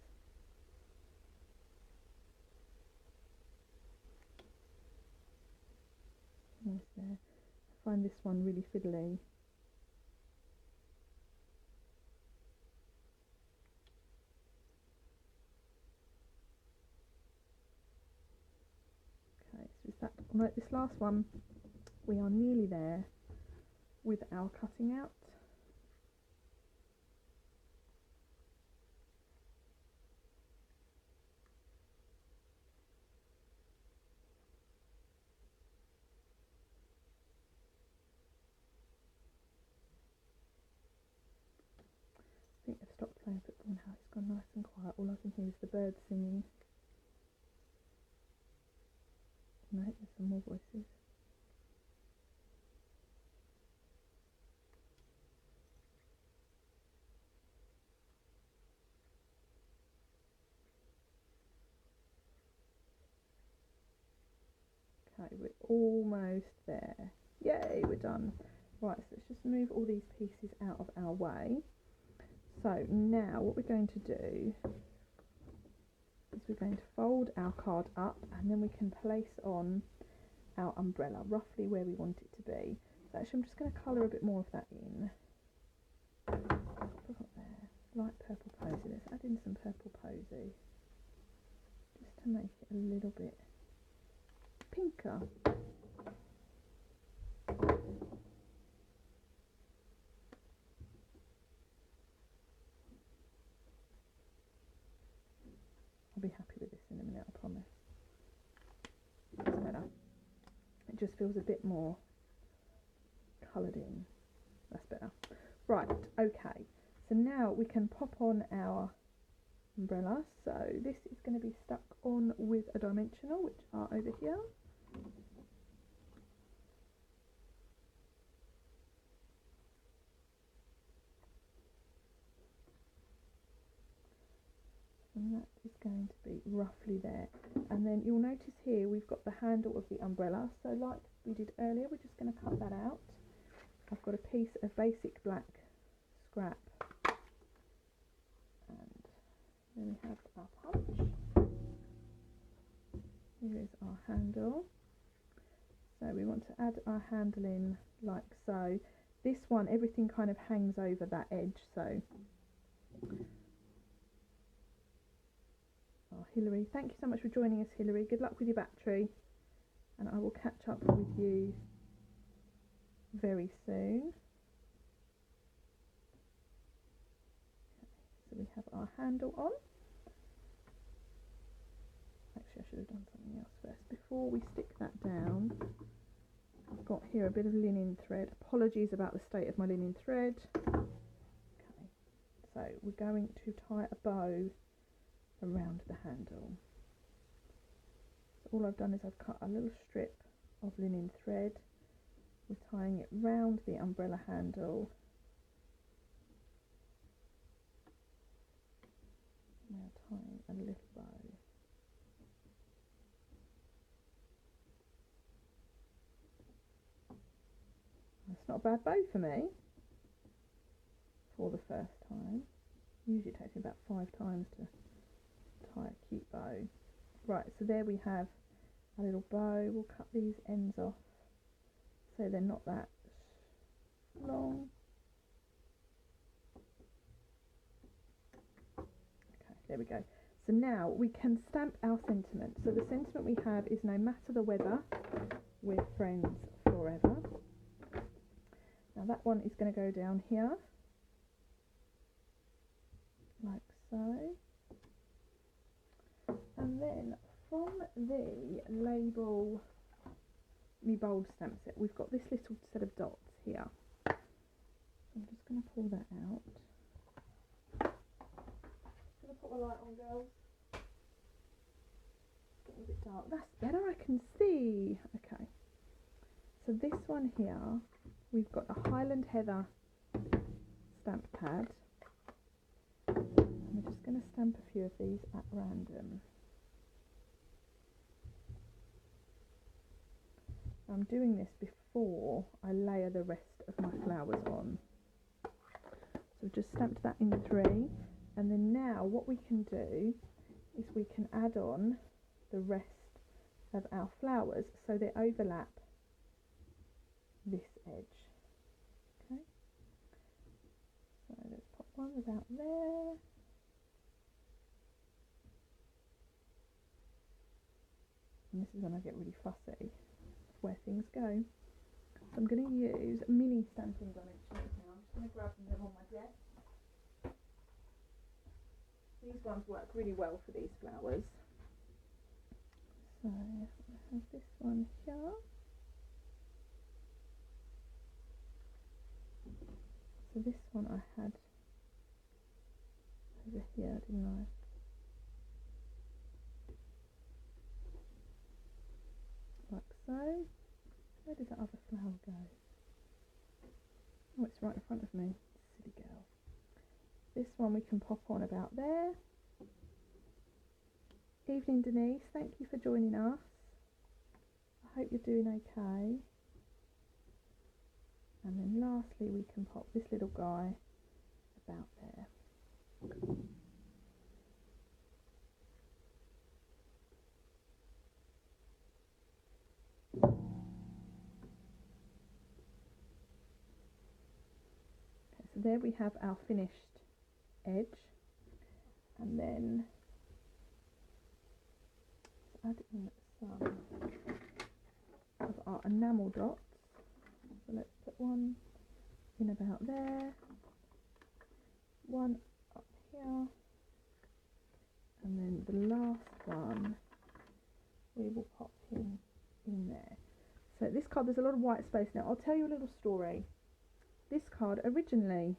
A: Nice there. I find this one really fiddly. Right, this last one, we are nearly there with our cutting out. play a bit more now. It's gone nice and quiet. All I can hear is the birds singing. No, there's some more voices. Okay, we're almost there. Yay, we're done. Right, so let's just move all these pieces out of our way. So now what we're going to do is we're going to fold our card up, and then we can place on our umbrella roughly where we want it to be. So actually I'm just going to colour a bit more of that in. What have I got there? Light purple posy. Let's add in some purple posy just to make it a little bit pinker. I'll be happy with this in a minute, I promise. That's better. It just feels a bit more coloured in. That's better. Right, okay. So now we can pop on our umbrella. So this is going to be stuck on with a dimensional, which are over here. And that is going to be roughly there. And then you'll notice here we've got the handle of the umbrella. So like we did earlier, we're just going to cut that out. I've got a piece of basic black scrap. And then we have our punch. Here is our handle. So we want to add our handle in like so. This one, everything kind of hangs over that edge, so. Oh, Hilary, thank you so much for joining us, Hilary. Good luck with your battery, and I will catch up with you very soon. Okay, so we have our handle on. Actually, I should have done something else first. Before we stick that down, I've got here a bit of linen thread. Apologies about the state of my linen thread. Okay, so we're going to tie a bow around the handle. So all I've done is I've cut a little strip of linen thread. We're tying it round the umbrella handle. Now tying a little bow. That's not a bad bow for me for the first time. Usually it takes me about 5 times to tie a cute bow. Right, so there we have a little bow. We'll cut these ends off so they're not that long. Okay, there we go. So now we can stamp our sentiment. So the sentiment we have is no matter the weather, we're friends forever. Now that one is going to go down here like so. And then from the label Me Bold stamp set, we've got this little set of dots here. So I'm just going to pull that out. Just going to put my light on, girls. It's getting a bit dark. That's better, I can see. Okay. So this one here, we've got a Highland Heather stamp pad. And we're just going to stamp a few of these at random. I'm doing this before I layer the rest of my flowers on. So I've just stamped that in 3, and then now what we can do is we can add on the rest of our flowers so they overlap this edge. Okay, so let's pop one about there. And this is when I get really fussy where things go. So I'm going to use mini stamping dimensionals now. I'm just going to grab them on my desk. These ones work really well for these flowers. So I have this one here. So this one I had over here, didn't I? Like so. Where did that other flower go? Oh, it's right in front of me. Silly girl. This one we can pop on about there. Evening, Denise. Thank you for joining us. I hope you're doing okay. And then lastly we can pop this little guy about there. Okay, so there we have our finished edge, and then add in some of our enamel dots. So let's put one in about there, one up here, and then the last one we will pop in there. So this card, there's a lot of white space now. I'll tell you a little story. This card originally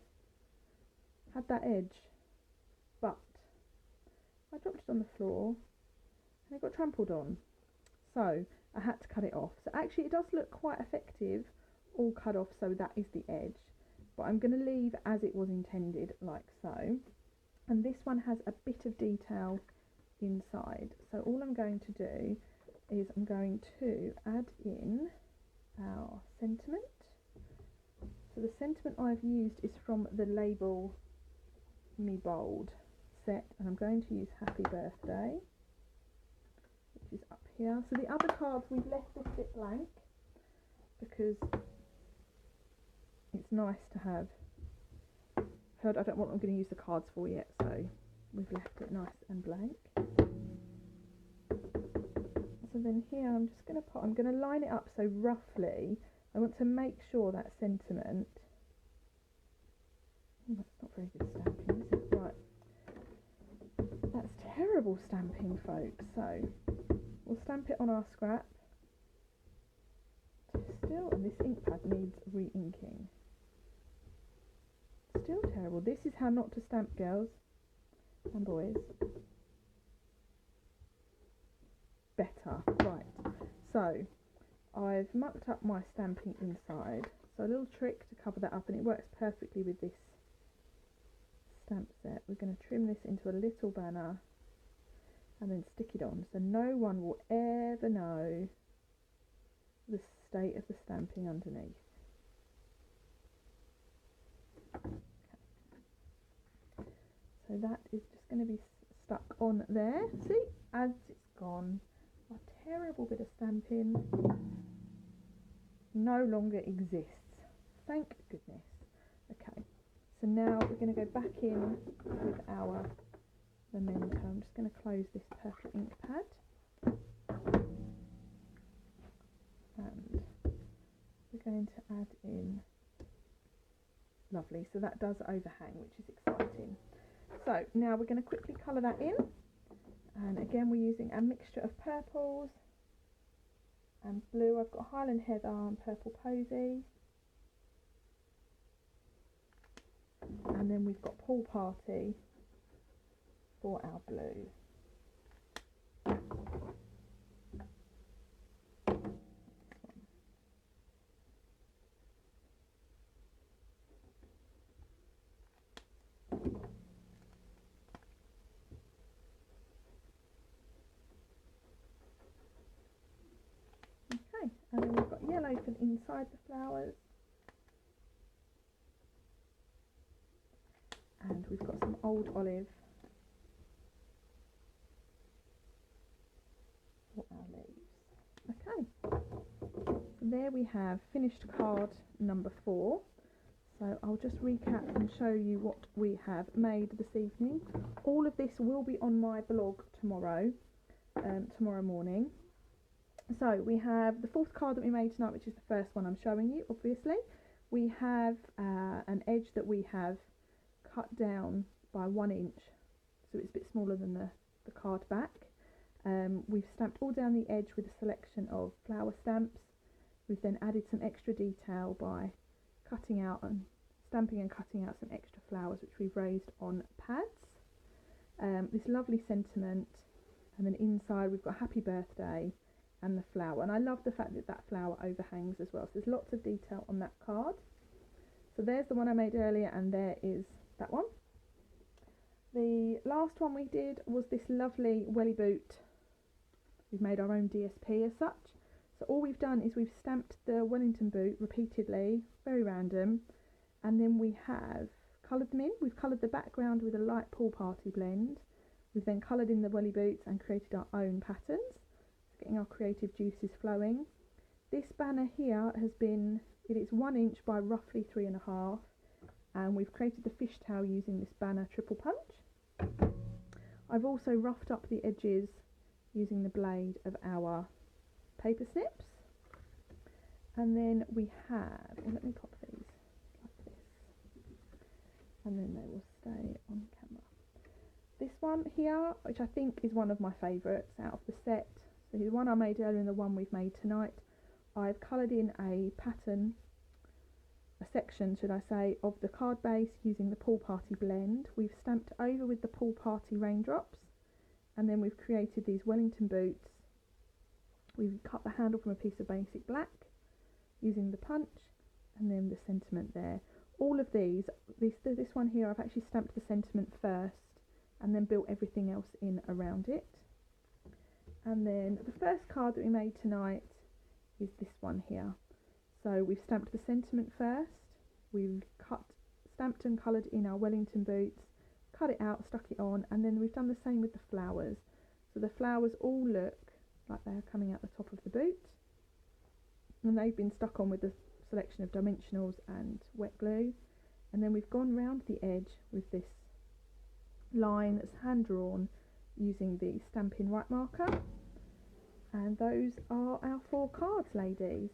A: had that edge, but I dropped it on the floor and it got trampled on, so I had to cut it off. So actually it does look quite effective all cut off, so that is the edge, but I'm going to leave as it was intended, like so. And this one has a bit of detail inside, so all I'm going to do is I'm going to add in our sentiment. So the sentiment I've used is from the Label Me Bold set, and I'm going to use Happy Birthday, which is up here. So the other cards we've left this bit blank because it's nice to have. I don't know what I'm going to use the cards for yet, so we've left it nice and blank. So then here I'm just going to put, I'm going to line it up so roughly. I want to make sure that sentiment. Oh, that's not very good stamping, is it? Right. That's terrible stamping, folks. So we'll stamp it on our scrap. Still, and this ink pad needs re-inking. Still terrible. This is how not to stamp, girls and boys. Better. Right. So I've mucked up my stamping inside. So a little trick to cover that up, and it works perfectly with this stamp set. We're going to trim this into a little banner and then stick it on, so no one will ever know the state of the stamping underneath. Okay. So that is just going to be stuck on there. See, as it's gone, a terrible bit of stamping no longer exists. Thank goodness. Okay, so now we're going to go back in with our memento. I'm just going to close this purple ink pad, and we're going to add in, lovely, so that does overhang, which is exciting. So now we're going to quickly colour that in, and again we're using a mixture of purples and blue. I've got Highland Heather and Purple Posy, and then we've got Pool Party for our blue. Okay, and then we've got yellow for inside the flowers, and we've got some old olive for our leaves. Okay, so there we have finished card number 4. So I'll just recap and show you what we have made this evening. All of this will be on my blog tomorrow, tomorrow morning. So we have the 4th card that we made tonight, which is the first one I'm showing you, obviously. We have an edge that we have cut down by 1 inch, so it's a bit smaller than the card back. We've stamped all down the edge with a selection of flower stamps. We've then added some extra detail by cutting out and stamping and cutting out some extra flowers, which we've raised on pads. this lovely sentiment, and then inside we've got happy birthday and the flower, and I love the fact that that flower overhangs as well, so there's lots of detail on that card. So there's the one I made earlier, and there is that one. The last one we did was this lovely welly boot. We've made our own DSP as such. So all we've done is we've stamped the Wellington boot repeatedly, very random, and then we have coloured them in. We've coloured the background with a light pool party blend. We've then coloured in the welly boots and created our own patterns, getting our creative juices flowing. This banner here has been, it is 1 inch by roughly 3.5, and we've created the fishtail using this banner triple punch. I've also roughed up the edges using the blade of our paper snips, and then we have, well, let me pop these like this, and then they will stay on camera. This one here, which I think is one of my favourites out of the set, so the one I made earlier and the one we've made tonight, I've coloured in a pattern, a section should I say, of the card base using the pool party blend. We've stamped over with the pool party raindrops, and then we've created these Wellington boots. We've cut the handle from a piece of basic black using the punch, and then the sentiment there. All of these, this one here, I've actually stamped the sentiment first and then built everything else in around it. And then the first card that we made tonight is this one here. So we've stamped the sentiment first, we've stamped and coloured in our Wellington boots, cut it out, stuck it on, and then we've done the same with the flowers. So the flowers all look like they're coming out the top of the boot, and they've been stuck on with a selection of dimensionals and wet glue, and then we've gone round the edge with this line that's hand drawn using the Stampin' white marker. And those are our 4 cards, ladies.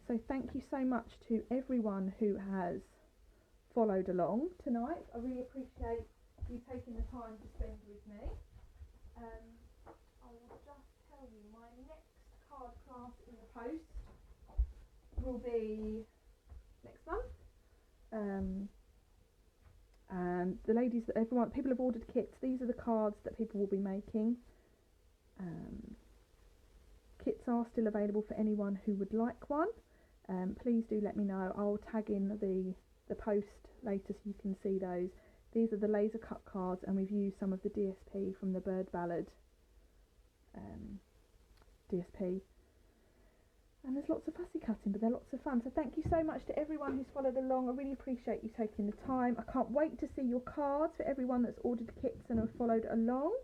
A: So thank you so much to everyone who has followed along tonight. I really appreciate you taking the time to spend with me. I will just tell you, my next card class in the post will be next month. And the ladies, people have ordered kits. These are the cards that people will be making. Kits are still available for anyone who would like one. Please do let me know. I'll tag in the post later so you can see those. These are the laser cut cards, and we've used some of the DSP from the Bird Ballad DSP. And there's lots of fussy cutting, but they're lots of fun. So thank you so much to everyone who's followed along. I really appreciate you taking the time. I can't wait to see your cards for everyone that's ordered kits and have followed along.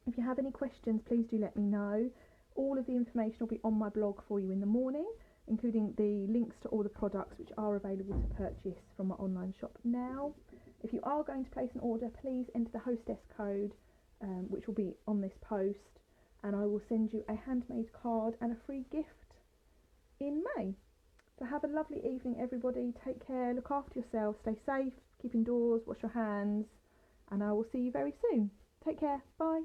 A: If you have any questions, please do let me know. All of the information will be on my blog for you in the morning, including the links to all the products which are available to purchase from my online shop now. If you are going to place an order, please enter the Hostess Code, which will be on this post, and I will send you a handmade card and a free gift in May. So have a lovely evening, everybody. Take care, look after yourself, stay safe, keep indoors, wash your hands, and I will see you very soon. Take care, bye.